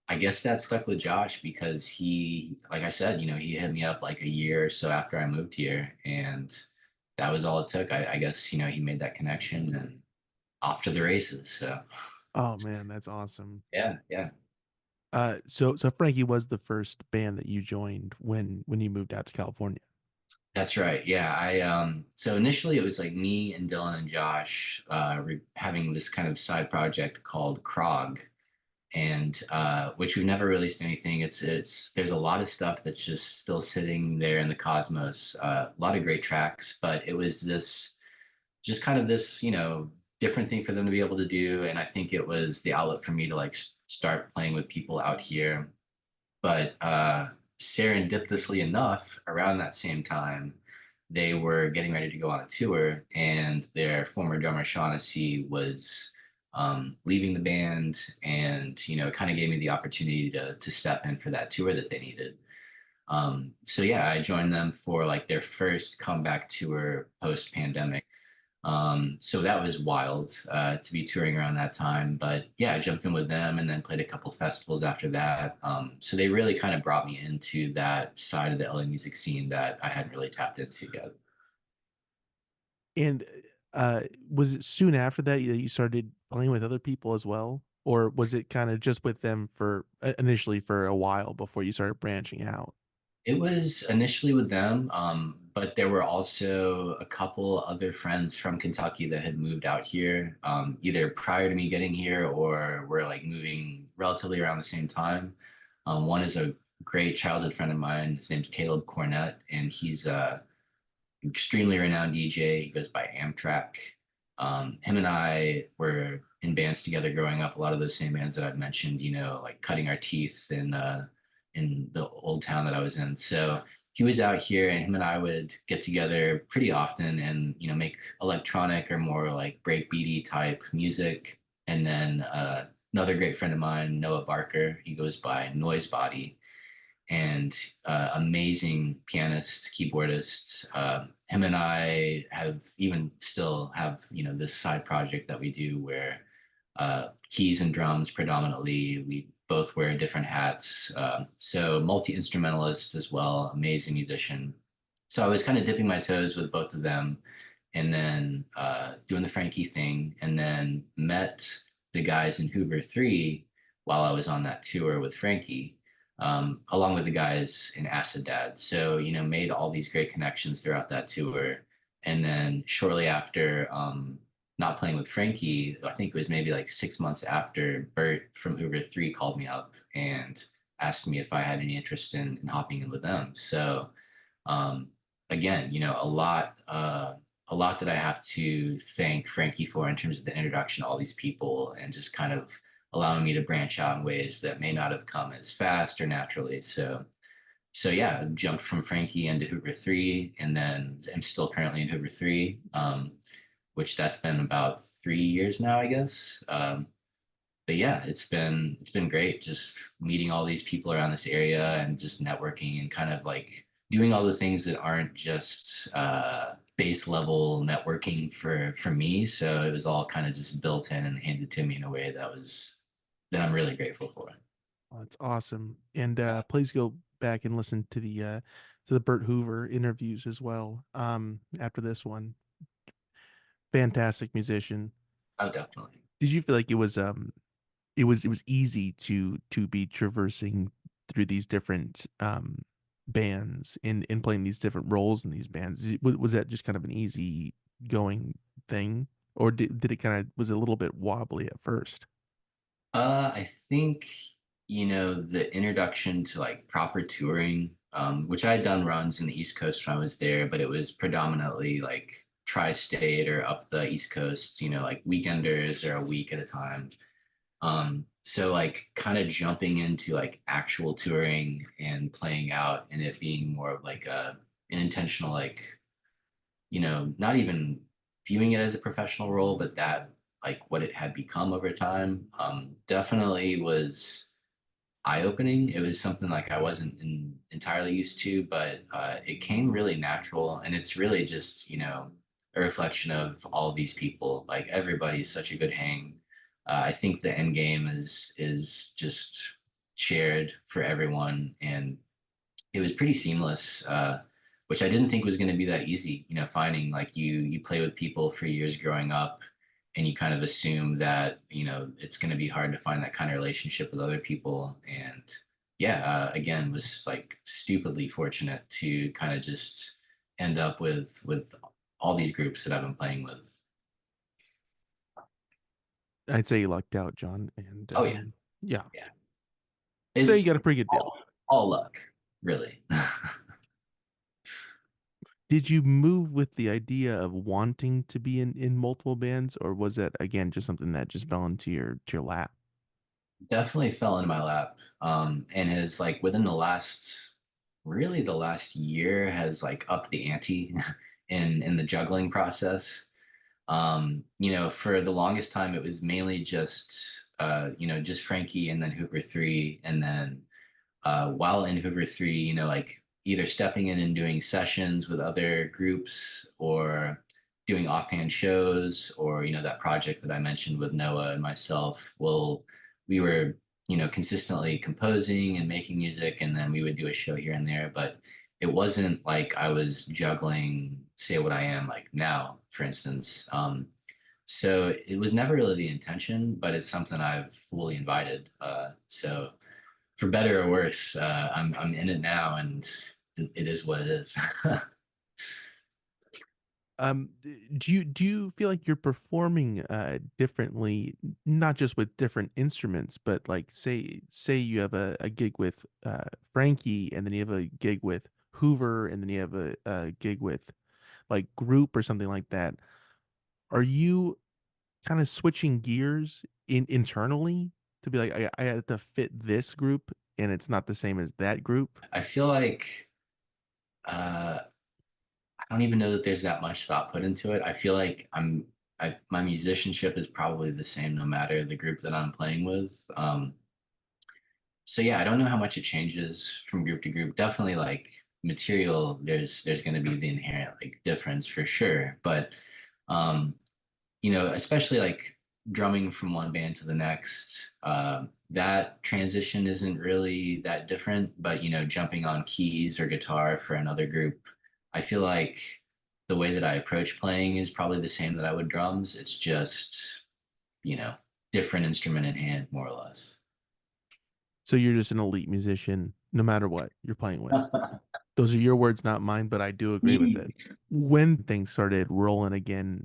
I guess that stuck with Josh because he, like I said, he hit me up like a year or so after I moved here, and that was all it took. I guess he made that connection and off to the races. So Oh man, that's awesome. yeah, yeah, So Frankie was the first band that you joined when you moved out to California. that's right. Yeah, I so initially it was like me and Dylan and Josh having this kind of side project called Krog, and which we've never released anything. It's there's a lot of stuff that's just still sitting there in the cosmos. A lot of great tracks, but it was this just kind of this different thing for them to be able to do, and I think it was the outlet for me to like start playing with people out here. But serendipitously enough, around that same time, they were getting ready to go on a tour, and their former drummer Shaughnessy was leaving the band, and it kind of gave me the opportunity to step in for that tour that they needed. So yeah, I joined them for like their first comeback tour post pandemic. So that was wild to be touring around that time. But yeah, I jumped in with them and then played a couple festivals after that. So they really kind of brought me into that side of the LA music scene that I hadn't really tapped into yet. And was it soon after that you started playing with other people as well? Or was it kind of just with them for initially for a while before you started branching out? It was initially with them, but there were also a couple other friends from Kentucky that had moved out here, either prior to me getting here or were like moving relatively around the same time. One is a great childhood friend of mine. His name's Caleb Cornett, and he's extremely renowned DJ. He goes by Amtrak. Him and I were in bands together growing up. A lot of those same bands that I've mentioned, like cutting our teeth in the old town that I was in. So he was out here, and him and I would get together pretty often, and make electronic or more like breakbeaty type music. And then another great friend of mine, Noah Barker. He goes by Noise Body, and amazing pianist, keyboardist. Him and I have even still have this side project that we do where keys and drums predominantly. We both wear different hats, so multi instrumentalist as well, amazing musician. So I was kind of dipping my toes with both of them, and then doing the Frankie thing, and then met the guys in Hooveriii while I was on that tour with Frankie, along with the guys in Acid Dad. So, made all these great connections throughout that tour. And then shortly after, not playing with Frankie, I think it was maybe like 6 months after, Bert from Hooveriii called me up and asked me if I had any interest in hopping in with them. So um, again, a lot that I have to thank Frankie for in terms of the introduction to all these people and just kind of allowing me to branch out in ways that may not have come as fast or naturally. So yeah, I jumped from Frankie into Hooveriii, and then I'm still currently in Hooveriii, which that's been about 3 years now, I guess. But yeah, it's been great just meeting all these people around this area and just networking and kind of like doing all the things that aren't just base level networking for me. So it was all kind of just built in and handed to me in a way that I'm really grateful for. Oh, that's awesome. And please go back and listen to the Bert Hoover interviews as well. After this one, fantastic musician. Oh, definitely. Did you feel like it was easy to be traversing through these different bands and playing these different roles in these bands? Was that just kind of an easy going thing, or did it kind of was it a little bit wobbly at first? I think, the introduction to like proper touring, which I had done runs in the East Coast when I was there, but it was predominantly like tri-state or up the East Coast, like weekenders or a week at a time. So like kind of jumping into like actual touring and playing out and it being more of like an intentional like not even viewing it as a professional role, but that like what it had become over time, definitely was eye-opening. It was something like I wasn't entirely used to, but it came really natural, and it's really just a reflection of all of these people. Like everybody's such a good hang. I think the end game is just shared for everyone, and it was pretty seamless, which I didn't think was going to be that easy. Finding like you play with people for years growing up, and you kind of assume that it's going to be hard to find that kind of relationship with other people. And yeah, again, was like stupidly fortunate to kind of just end up with all these groups that I've been playing with. I'd say you lucked out, John, and Oh yeah, yeah, yeah. say It you got a pretty good deal. all luck, really. Did you move with the idea of wanting to be in multiple bands, or was that again just something that just fell into your lap? Definitely fell into my lap. And has like within the last year has like upped the ante in the juggling process. For the longest time it was mainly just Frankie and then Hooveriii, and then while in Hooveriii, like either stepping in and doing sessions with other groups or doing offhand shows, or that project that I mentioned with Noah and myself. We were consistently composing and making music, and then we would do a show here and there, but it wasn't like I was juggling Say What I Am like now, for instance. So it was never really the intention, but it's something I've fully invited. So for better or worse, I'm in it now, and it is what it is. Do you feel like you're performing differently, not just with different instruments, but like say you have a gig with Frankie, and then you have a gig with Hoover, and then you have a gig with like Groop or something like that. Are you kind of switching gears internally to be like I have to fit this group and it's not the same as that group? I feel like I don't even know that there's that much thought put into it. I feel like my musicianship is probably the same no matter the group that I'm playing with. So yeah, I don't know how much it changes from group to group. Definitely like material, there's going to be the inherent like difference for sure. But um, especially like drumming from one band to the next, that transition isn't really that different. But jumping on keys or guitar for another group, I feel like the way that I approach playing is probably the same that I would drums. It's just, you know, different instrument in hand, more or less. So you're just an elite musician no matter what you're playing with. Those are your words, not mine, but I do agree with it. When things started rolling again,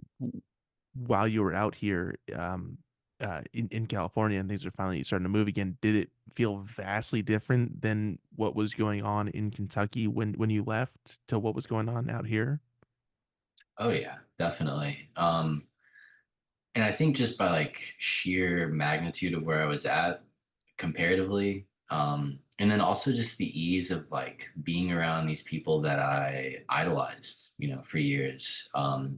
while you were out here in California and things are finally starting to move again, did it feel vastly different than what was going on in Kentucky when you left to what was going on out here? Oh yeah, definitely. And I think just by like sheer magnitude of where I was at comparatively, and then also just the ease of like being around these people that I idolized, for years,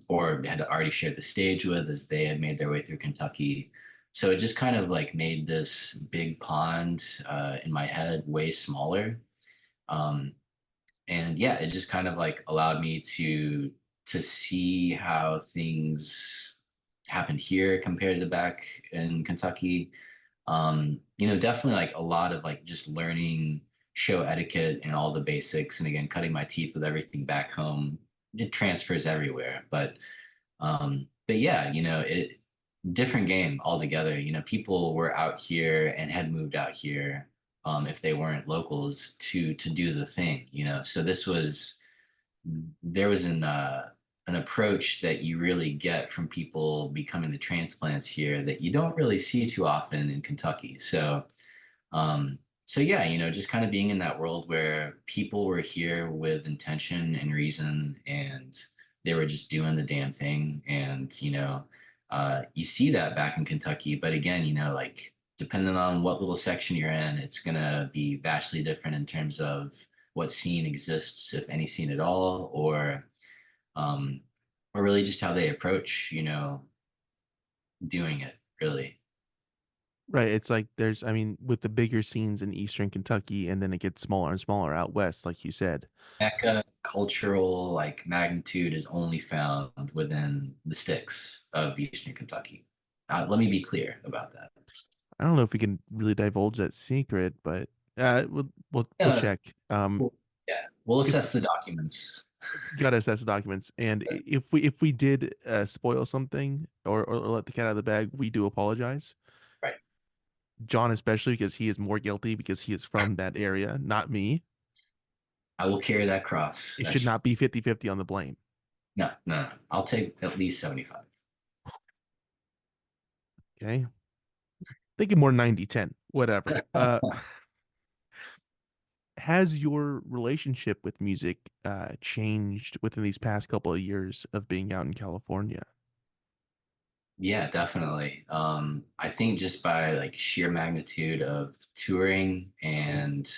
or had already shared the stage with as they had made their way through Kentucky. So it just kind of like made this big pond in my head way smaller. Um, and yeah, it just kind of like allowed me to see how things happened here compared to back in Kentucky. Definitely like a lot of like just learning show etiquette and all the basics, and again cutting my teeth with everything back home. It transfers everywhere, but yeah, it different game altogether. People were out here and had moved out here, if they weren't locals, to do the thing. So there was an approach that you really get from people becoming the transplants here that you don't really see too often in Kentucky. So yeah, just kind of being in that world where people were here with intention and reason, and they were just doing the damn thing. And you see that back in Kentucky, but again, like depending on what little section you're in, it's gonna be vastly different in terms of what scene exists, if any scene at all, um, or really just how they approach, doing it really. Right. It's like there's, I mean, with the bigger scenes in Eastern Kentucky, and then it gets smaller and smaller out west, like you said. Mecca cultural like magnitude is only found within the sticks of Eastern Kentucky. Let me be clear about that. I don't know if we can really divulge that secret, but we'll Yeah, check. cool. Yeah, we'll If assess the documents. gotta assess the documents, and if we did spoil something or let the cat out of the bag, we do apologize. Right. John especially because he is more guilty because he is from that area, not me. I will carry that cross. It should That's not be 50-50 on the blame. no, no, no. I'll take at least 75. Okay. Thinking more 90-10, whatever. Has your relationship with music changed within these past couple of years of being out in California? Yeah, definitely. I think just by like sheer magnitude of touring and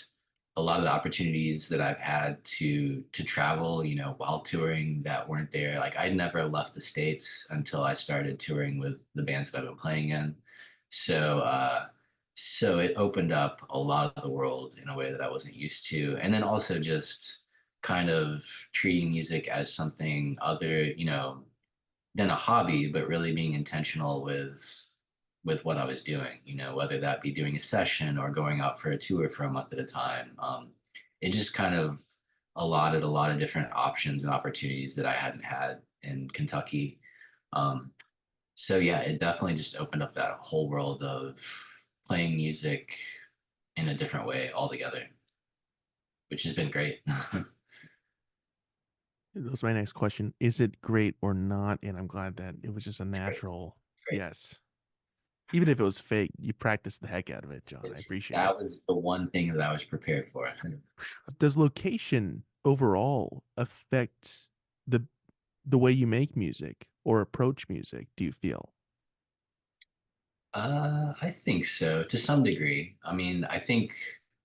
a lot of the opportunities that I've had to travel, while touring that weren't there. Like I'd never left the States until I started touring with the bands that I've been playing in. So it opened up a lot of the world in a way that I wasn't used to. And then also just kind of treating music as something other, than a hobby, but really being intentional with what I was doing, whether that be doing a session or going out for a tour for a month at a time. It just kind of allotted a lot of different options and opportunities that I hadn't had in Kentucky. Um, so yeah, it definitely just opened up that whole world of playing music in a different way altogether, which has been great. That was my next question. Is it great or not? And I'm glad that it was just a It's great. natural Great. yes. Even if it was fake, you practiced the heck out of it, John. I It's appreciate it. that was the one thing that I was prepared for. Does location overall affect the the way you make music or approach music, do you feel? I think so to some degree. I mean, I think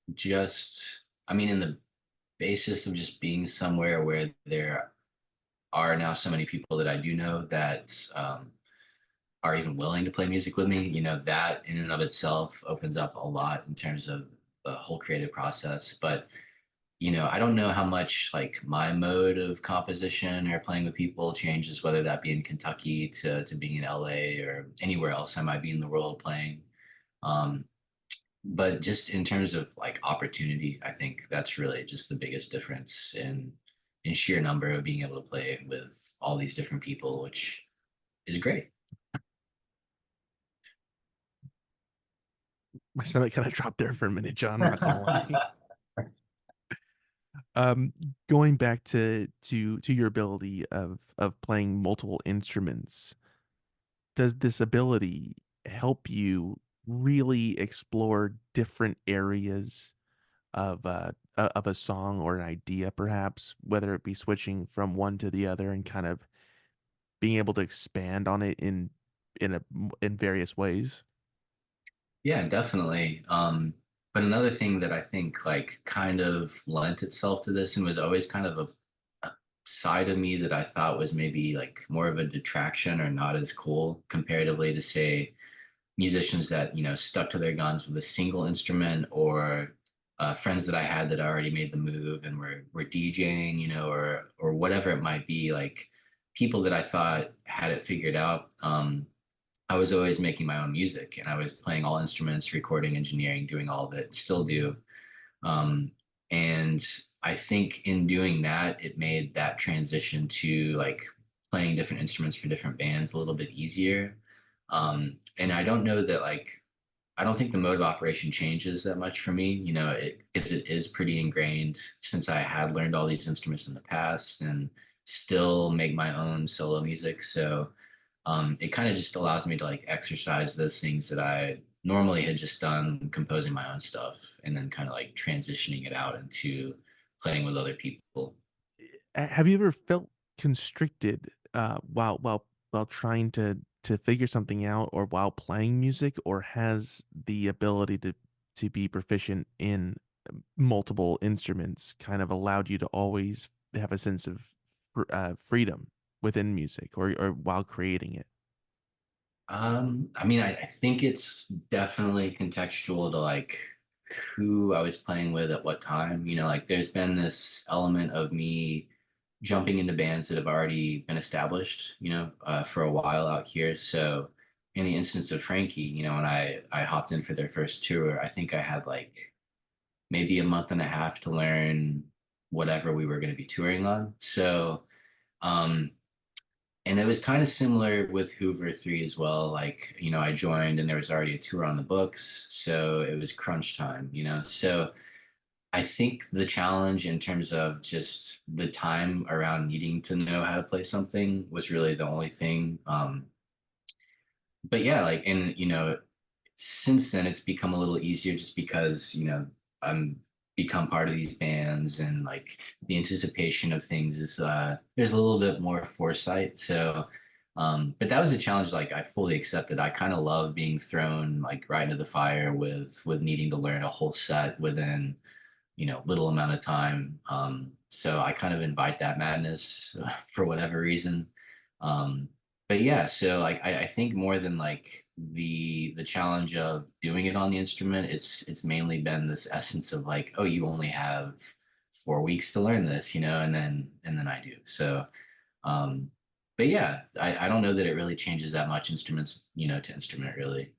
in the basis of just being somewhere where there are now so many people that I do know that are even willing to play music with me, that in and of itself opens up a lot in terms of the whole creative process. But I don't know how much like my mode of composition or playing with people changes, whether that be in Kentucky to being in LA or anywhere else I might be in the world playing. Um, but just in terms of like opportunity, I think that's really just the biggest difference in sheer number of being able to play with all these different people, which is great. My stomach kind of dropped there for a minute, John. I'm not gonna lie. Um, Going back to your ability of playing multiple instruments, does this ability help you really explore different areas of a song or an idea, perhaps, whether it be switching from one to the other and kind of being able to expand on it in various ways? Yeah, definitely. But another thing that I think like kind of lent itself to this and was always kind of a side of me that I thought was maybe like more of a detraction or not as cool comparatively to say musicians that, stuck to their guns with a single instrument or friends that I had that already made the move and were DJing, or whatever it might be, like people that I thought had it figured out. I was always making my own music and I was playing all instruments, recording, engineering, doing all of it, still do. Um, and I think in doing that, it made that transition to like playing different instruments for different bands a little bit easier. And I don't know that like, I don't think the mode of operation changes that much for me, because it is pretty ingrained since I had learned all these instruments in the past and still make my own solo music. So it kind of just allows me to like exercise those things that I normally had just done composing my own stuff and then kind of like transitioning it out into playing with other people. Have you ever felt constricted while trying to figure something out or while playing music, or has the ability to be proficient in multiple instruments kind of allowed you to always have a sense of freedom within music or while creating it? I mean, I think it's definitely contextual to like who I was playing with at what time. Like there's been this element of me jumping into bands that have already been established, for a while out here. So in the instance of Frankie, when I hopped in for their first tour, I think I had like maybe a month and a half to learn whatever we were going to be touring on. So, um, and it was kind of similar with Hooveriii as well. Like, I joined and there was already a tour on the books. So it was crunch time. So I think the challenge in terms of just the time around needing to know how to play something was really the only thing. But yeah, like, and, since then it's become a little easier just because, I'm become part of these bands and like the anticipation of things is there's a little bit more foresight. So but that was a challenge like I fully accepted. I kind of love being thrown like right into the fire with needing to learn a whole set within, little amount of time. So I kind of invite that madness for whatever reason. Um, but yeah, so like I think more than like the challenge of doing it on the instrument, it's mainly been this essence of like, oh, you only have 4 weeks to learn this, and then I do. So um, but yeah, I don't know that it really changes that much instruments, to instrument really.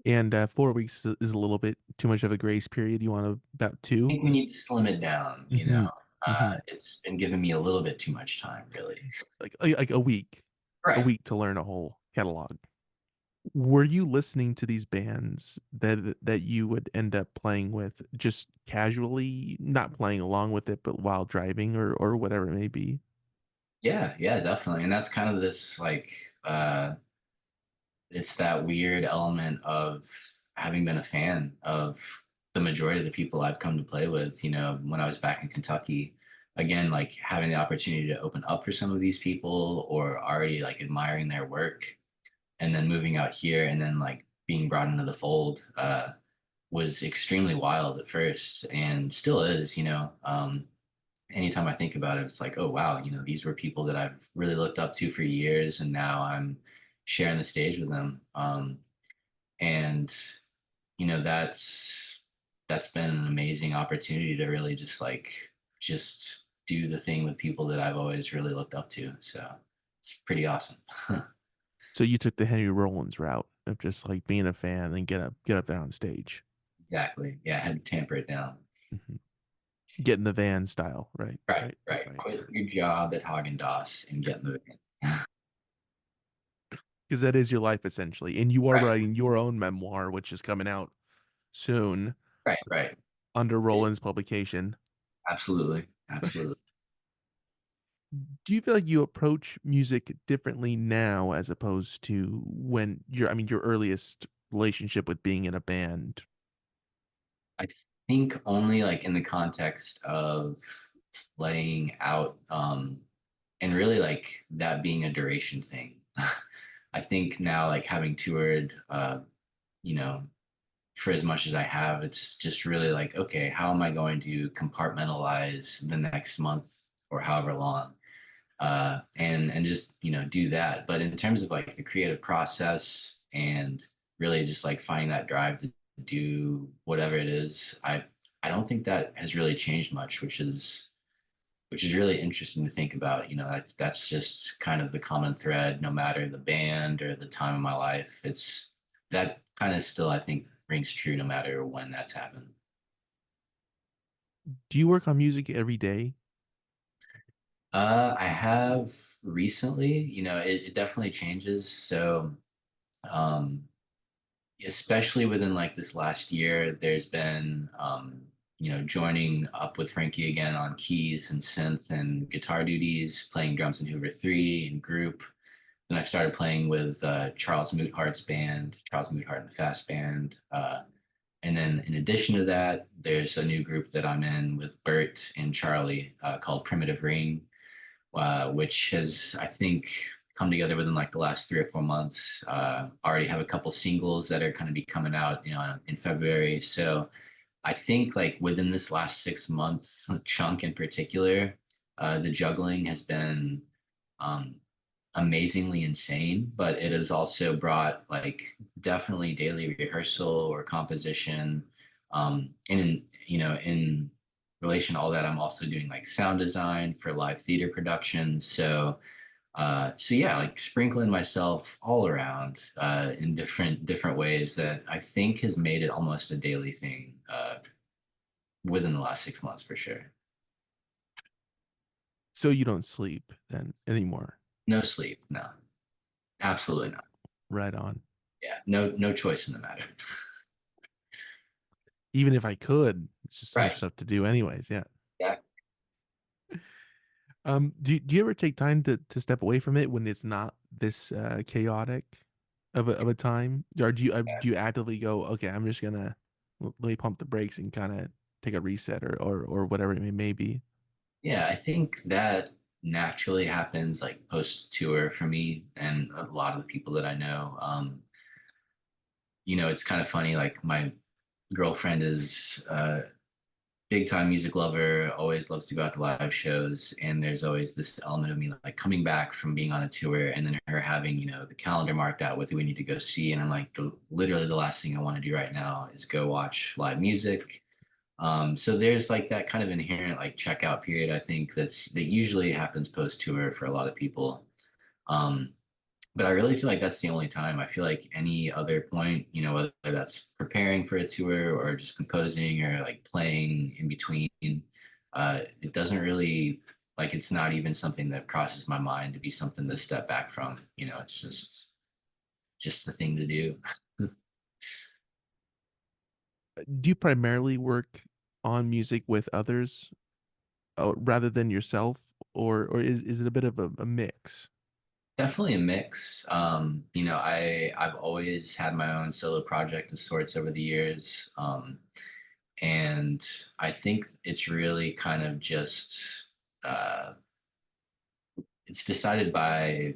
And 4 weeks is a little bit too much of a grace period. You want about I two? think we need to slim it down. Hmm. Hmm. It's been giving me a little bit too much time, really. Like a Right. week to learn a whole catalog. Were you listening to these bands that you would end up playing with just casually, not playing along with it, but while driving or whatever it may be? Yeah, yeah, definitely. And that's kind of this like it's that weird element of having been a fan of the majority of the people I've come to play with, when I was back in Kentucky. Again, like having the opportunity to open up for some of these people or already like admiring their work and then moving out here and then like being brought into the fold was extremely wild at first and still is. Anytime I think about it, it's like, oh wow, these were people that I've really looked up to for years, and now I'm sharing the stage with them. And that's been an amazing opportunity to really just do the thing with people that I've always really looked up to. So it's pretty awesome. So you took the Henry Rollins route of just like being a fan and get up there on stage. Exactly. Yeah, I had to tamper it down. Hmm. Get in the van style, right? Right, Right, right. right. Quit your job at Haagen-Dazs and get moving. Because that is your life essentially. And you are Right, writing your own memoir, which is coming out soon right, right. under Roland's publication. Absolutely, absolutely. Do you feel like you approach music differently now as opposed to when I mean, your earliest relationship with being in a band? I think only like in the context of playing out, and really like that being a duration thing. I think now like having toured, you know, for as much as I have, it's just really like, okay, how am I going to compartmentalize the next month or however long? And just, do that. But in terms of like the creative process and really just like finding that drive to do whatever it is, I don't think that has really changed much, which is really interesting to think about. That's just kind of the common thread, no matter the band or the time of my life. It's that kind of still, I think, rings true no matter when that's happened. Do you work on music every day? I have recently, it definitely changes. So, um, especially within like this last year, there's been, joining up with Frankie again on keys and synth and guitar duties, playing drums in Hooveriii and Groop. Then I started playing with Charles Moothart's band, Charles Moothart and the Fast Band. And then in addition to that, there's a new group that I'm in with Bert and Charlie called Primitive Ring, which has, I think, come together within like the last 3 or 4 months. Already have a couple singles that are going to be coming out, in February. So I think like within this last 6 months chunk in particular, the juggling has been um, amazingly insane, but it has also brought like definitely daily rehearsal or composition. And in relation to all that, I'm also doing like sound design for live theater production. So yeah, like sprinkling myself all around in different ways that I think has made it almost a daily thing within the last 6 months for sure. So you don't sleep then anymore. No sleep, no, absolutely not. Right on. Yeah, no choice in the matter. Even if I could, it's just so much Right. stuff to do anyways. Yeah. Yeah. Do you ever take time to step away from it when it's not this chaotic of a time? Or do you actively go, okay, I'm just gonna let me pump the brakes and kind of take a reset or whatever it may be. Yeah, I think that naturally happens like post tour for me and a lot of the people that I know. It's kind of funny. Like my girlfriend is a big time music lover, always loves to go out to live shows, and there's always this element of me like coming back from being on a tour and then her having, the calendar marked out what do we need to go see, and I'm like, literally the last thing I want to do right now is go watch live music. So there's like that kind of inherent like checkout period, I think that usually happens post tour for a lot of people. Um, but I really feel like that's the only time. I feel like any other point, whether that's preparing for a tour or just composing or like playing in between, it doesn't really like it's not even something that crosses my mind to be something to step back from. It's just the thing to do. Do you primarily work on music with others rather than yourself, or is it a bit of a mix? Definitely a mix. I've always had my own solo project of sorts over the years. And I think it's really kind of just uh, it's decided by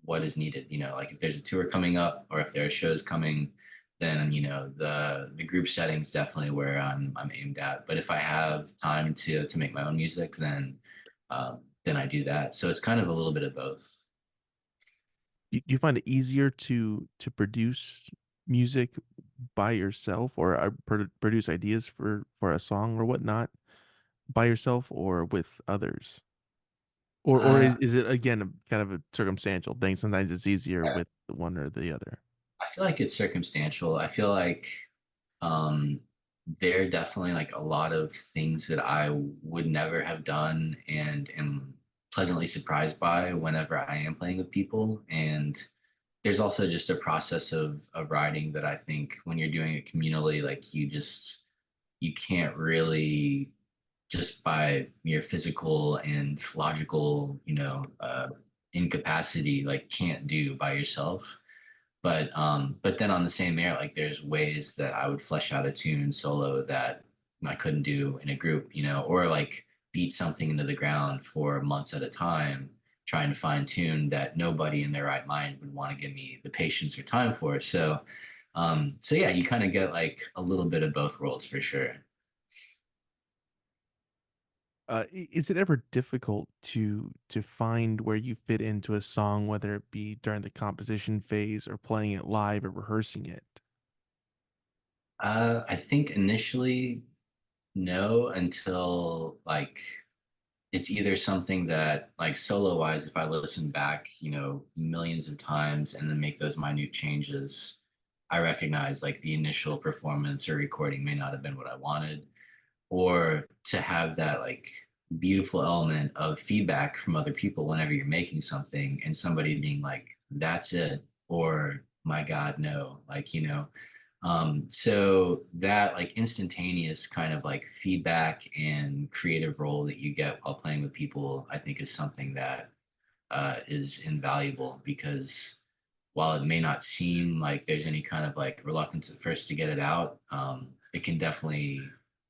what is needed. Like if there's a tour coming up or if there are shows coming, then the group setting's definitely where I'm aimed at. But if I have time to make my own music, then I do that. So it's kind of a little bit of both. Do you find it easier to produce music by yourself or produce ideas for a song or whatnot by yourself or with others? Or Uh, is it again kind of a circumstantial thing? Sometimes it's easier with the one or the other. I feel like it's circumstantial. I feel like um, there are definitely like a lot of things that I would never have done and am pleasantly surprised by whenever I am playing with people. And there's also just a process of writing that I think when you're doing it communally, like you can't really. just by your physical and logical, incapacity, like can't do by yourself. But then on the same air, like there's ways that I would flesh out a tune solo that I couldn't do in a group, or like beat something into the ground for months at a time, trying to fine tune that nobody in their right mind would want to give me the patience or time for. So yeah, you kind of get like a little bit of both worlds for sure. Is it ever difficult to find where you fit into a song, whether it be during the composition phase or playing it live or rehearsing it? I think initially no, until like it's either something that like solo wise, if I listen back, millions of times and then make those minute changes, I recognize like the initial performance or recording may not have been what I wanted, or to have that like beautiful element of feedback from other people whenever you're making something and somebody being like, that's it, or my God, no, like, so that like instantaneous kind of like feedback and creative role that you get while playing with people, I think is something that is invaluable because while it may not seem like there's any kind of like reluctance at first to get it out, it can definitely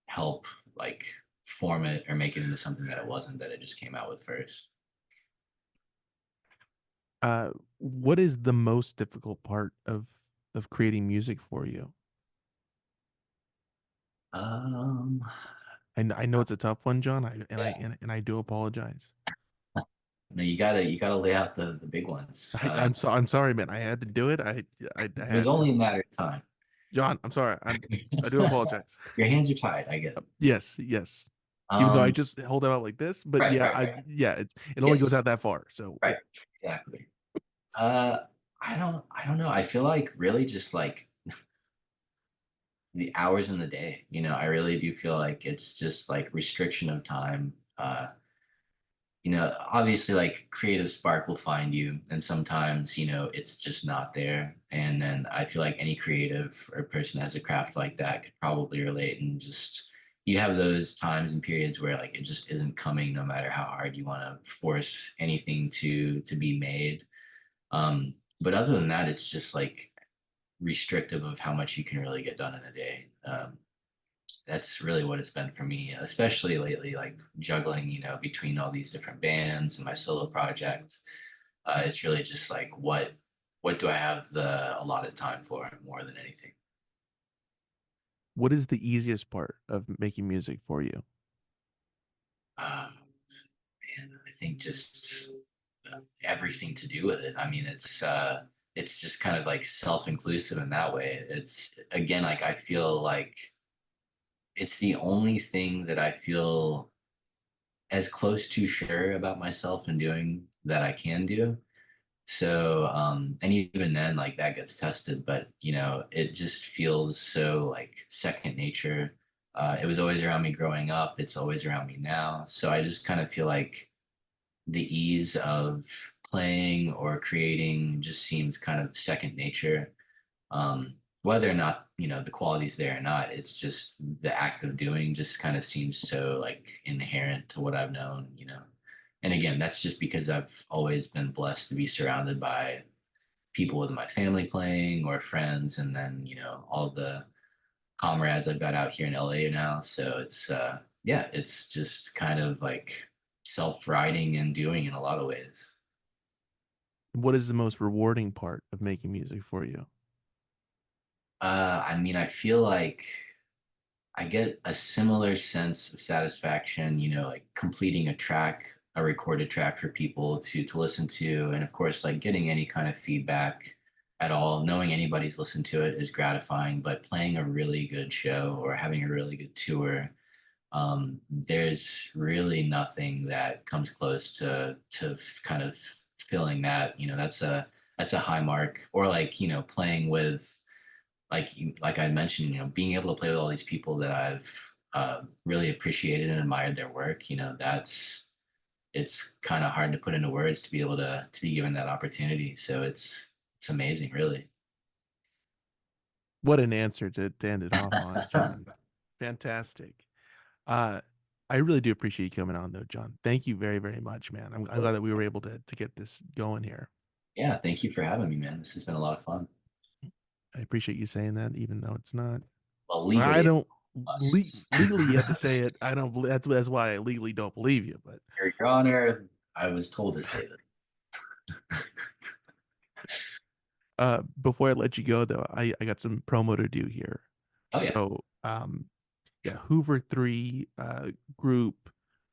help like form it or make it into something that it wasn't that it just came out with first. Uh, what is the most difficult part of creating music for you? Um, I know it's a tough one, John. yeah, And I do apologize. no, you gotta lay out the big ones. I'm sorry, man. I had to do it. I It was had to. only a matter of time. John, I'm sorry. I do apologize. Your hands are tied. I get it. Yes, yes. Even though I Um, just hold it out like this, but right, yeah, right, right. it only goes Yes, out that far. So yeah. right, exactly. Uh, I don't know. I feel like really just like the hours in the day. I really do feel like it's just like restriction of time. Obviously like creative spark will find you, and sometimes, it's just not there. And then I feel like any creative or person that has a craft like that could probably relate and just you have those times and periods where like it just isn't coming no matter how hard you want to force anything to be made. But other than that, it's just like restrictive of how much you can really get done in a day. That's really what it's been for me, especially lately, like juggling, between all these different bands and my solo project. It's really just like what do I have the allotted time for more than anything. What is the easiest part of making music for you? Um, and I think just everything to do with it. I mean, it's just kind of like self-inclusive in that way. It's again like I feel like it's the only thing that I feel as close to sure about myself and doing that I can do. So, and even then, like that gets tested, but it just feels so like second nature. It was always around me growing up. It's always around me now. So I just kind of feel like the ease of playing or creating just seems kind of second nature. Whether or not, the quality's there or not, it's just the act of doing just kind of seems so like inherent to what I've known. And again, that's just because I've always been blessed to be surrounded by people with my family playing or friends, and then, all the comrades I've got out here in LA now. So yeah, it's just kind of like self-writing and doing in a lot of ways. What is the most rewarding part of making music for you? I mean, I feel like I get a similar sense of satisfaction, like completing a track, a recorded track for people to listen to, and of course, like getting any kind of feedback at all, knowing anybody's listened to it is gratifying, but playing a really good show or having a really good tour, there's really nothing that comes close to kind of filling that. That's a high mark. Or like, playing with like I mentioned, being able to play with all these people that I've really appreciated and admired their work, it's kind of hard to put into words to be able to be given that opportunity. So it's amazing, really. What an answer to end it off on, John. Fantastic. Uh, I really do appreciate you coming on though, John. Thank you very, very much, man. I'm glad that we were able to get this going here. Yeah, thank you for having me, man. This has been a lot of fun. I appreciate you saying that, even though it's not. Well, I legally, it's don't us. legally you have to say it. I don't. That's why I legally don't believe you. But Your Honor, I was told to say this. before I let you go though, I got some promo to do here. Oh yeah, So yeah, Hoover 3 group,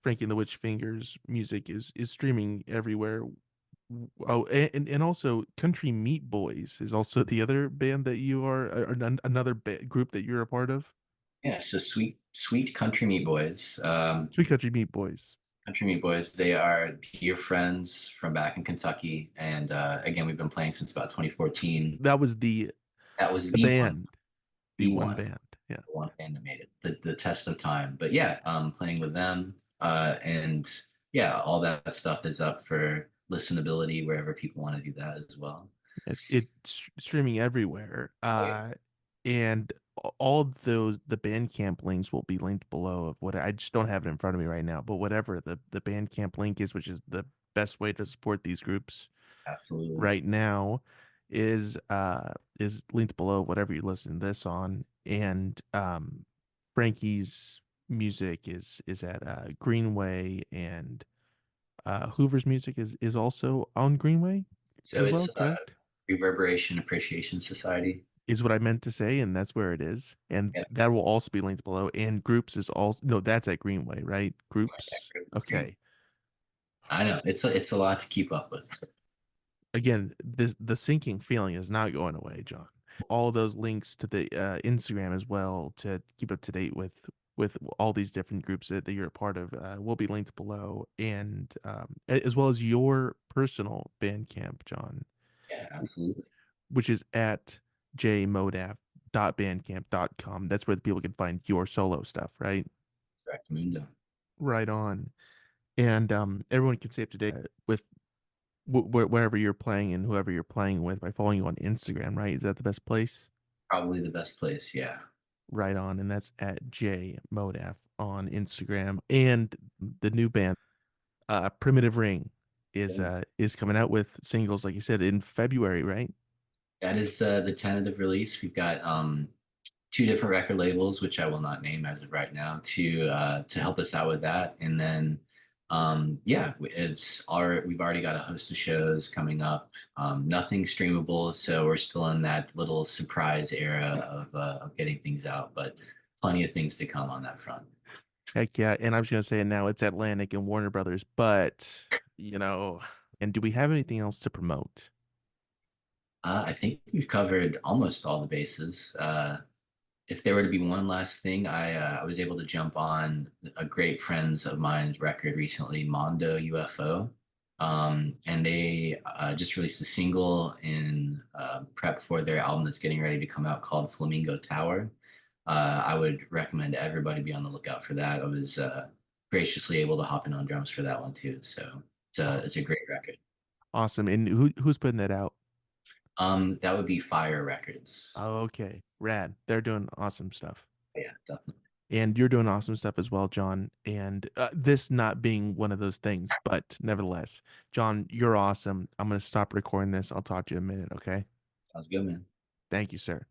Frankie the Witch Fingers music is streaming everywhere. Oh, and also Country Meat Boys is also the other band that you are, or another group that you're a part of. yeah. So sweet country meat boys. Sweet Country Meat Boys. Country Meat Boys. They are dear friends from back in Kentucky, and again, we've been playing since about 2014. That was That was the band, the the one one, band. Yeah. the one band that made it, the test of time. But yeah, playing with them, and yeah, all that stuff is up for listenability wherever people want to do that as well. It's streaming everywhere. Oh yeah, And all of those the Bandcamp links will be linked below of what I just don't have it in front of me right now, but whatever the Bandcamp link is, which is the best way to support these groups absolutely. right now, is linked below whatever you listen to this on. And Frankie's music is at Greenway, and Hoover's music is also on Greenway So as well, it's correct? Reverberation Appreciation Society. Is what I meant to say, and that's where it is. And Yeah, that will also be linked below. And groups is also no, that's at Greenway, right? Groups. Green. Okay. I know it's a lot to keep up with. Again, this the sinking feeling is not going away, John. All those links to the Instagram as well to keep up to date with all these different groups that you're a part of will be linked below, and as well as your personal Bandcamp, John, Yeah, absolutely. which is at jmodaff.bandcamp.com. That's where the people can find your solo stuff, right? Correct, Mundo. Right on. And everyone can stay up to date with wherever you're playing and whoever you're playing with by following you on Instagram, right? Is that the best place? Probably the best place. Yeah. Right on. And that's at JModaff on Instagram. And the new band, Primitive Ring, is coming out with singles, like you said, in February, right? That is the tentative release. We've got two different record labels, which I will not name as of right now, to help us out with that. And then yeah, we've already got a host of shows coming up. Nothing streamable, so we're still in that little surprise era of getting things out, but plenty of things to come on that front. Heck yeah. And I was gonna say now it's Atlantic and Warner Brothers, but you know, and do we have anything else to promote? I think we've covered almost all the bases. If there were to be one last thing, I was able to jump on a great friends of mine's record recently, Mondo UFO, and they just released a single in prep for their album that's getting ready to come out called Flamingo Tower. I would recommend everybody be on the lookout for that. I was graciously able to hop in on drums for that one too, so Oh, it's a great record. awesome. And who's putting that out? That would be Fire Records. Oh, okay. Rad. They're doing awesome stuff. Yeah, definitely. And you're doing awesome stuff as well, John. And this not being one of those things, but nevertheless, John, you're awesome. I'm going to stop recording this. I'll talk to you in a minute, okay? Sounds good, man. Thank you, sir.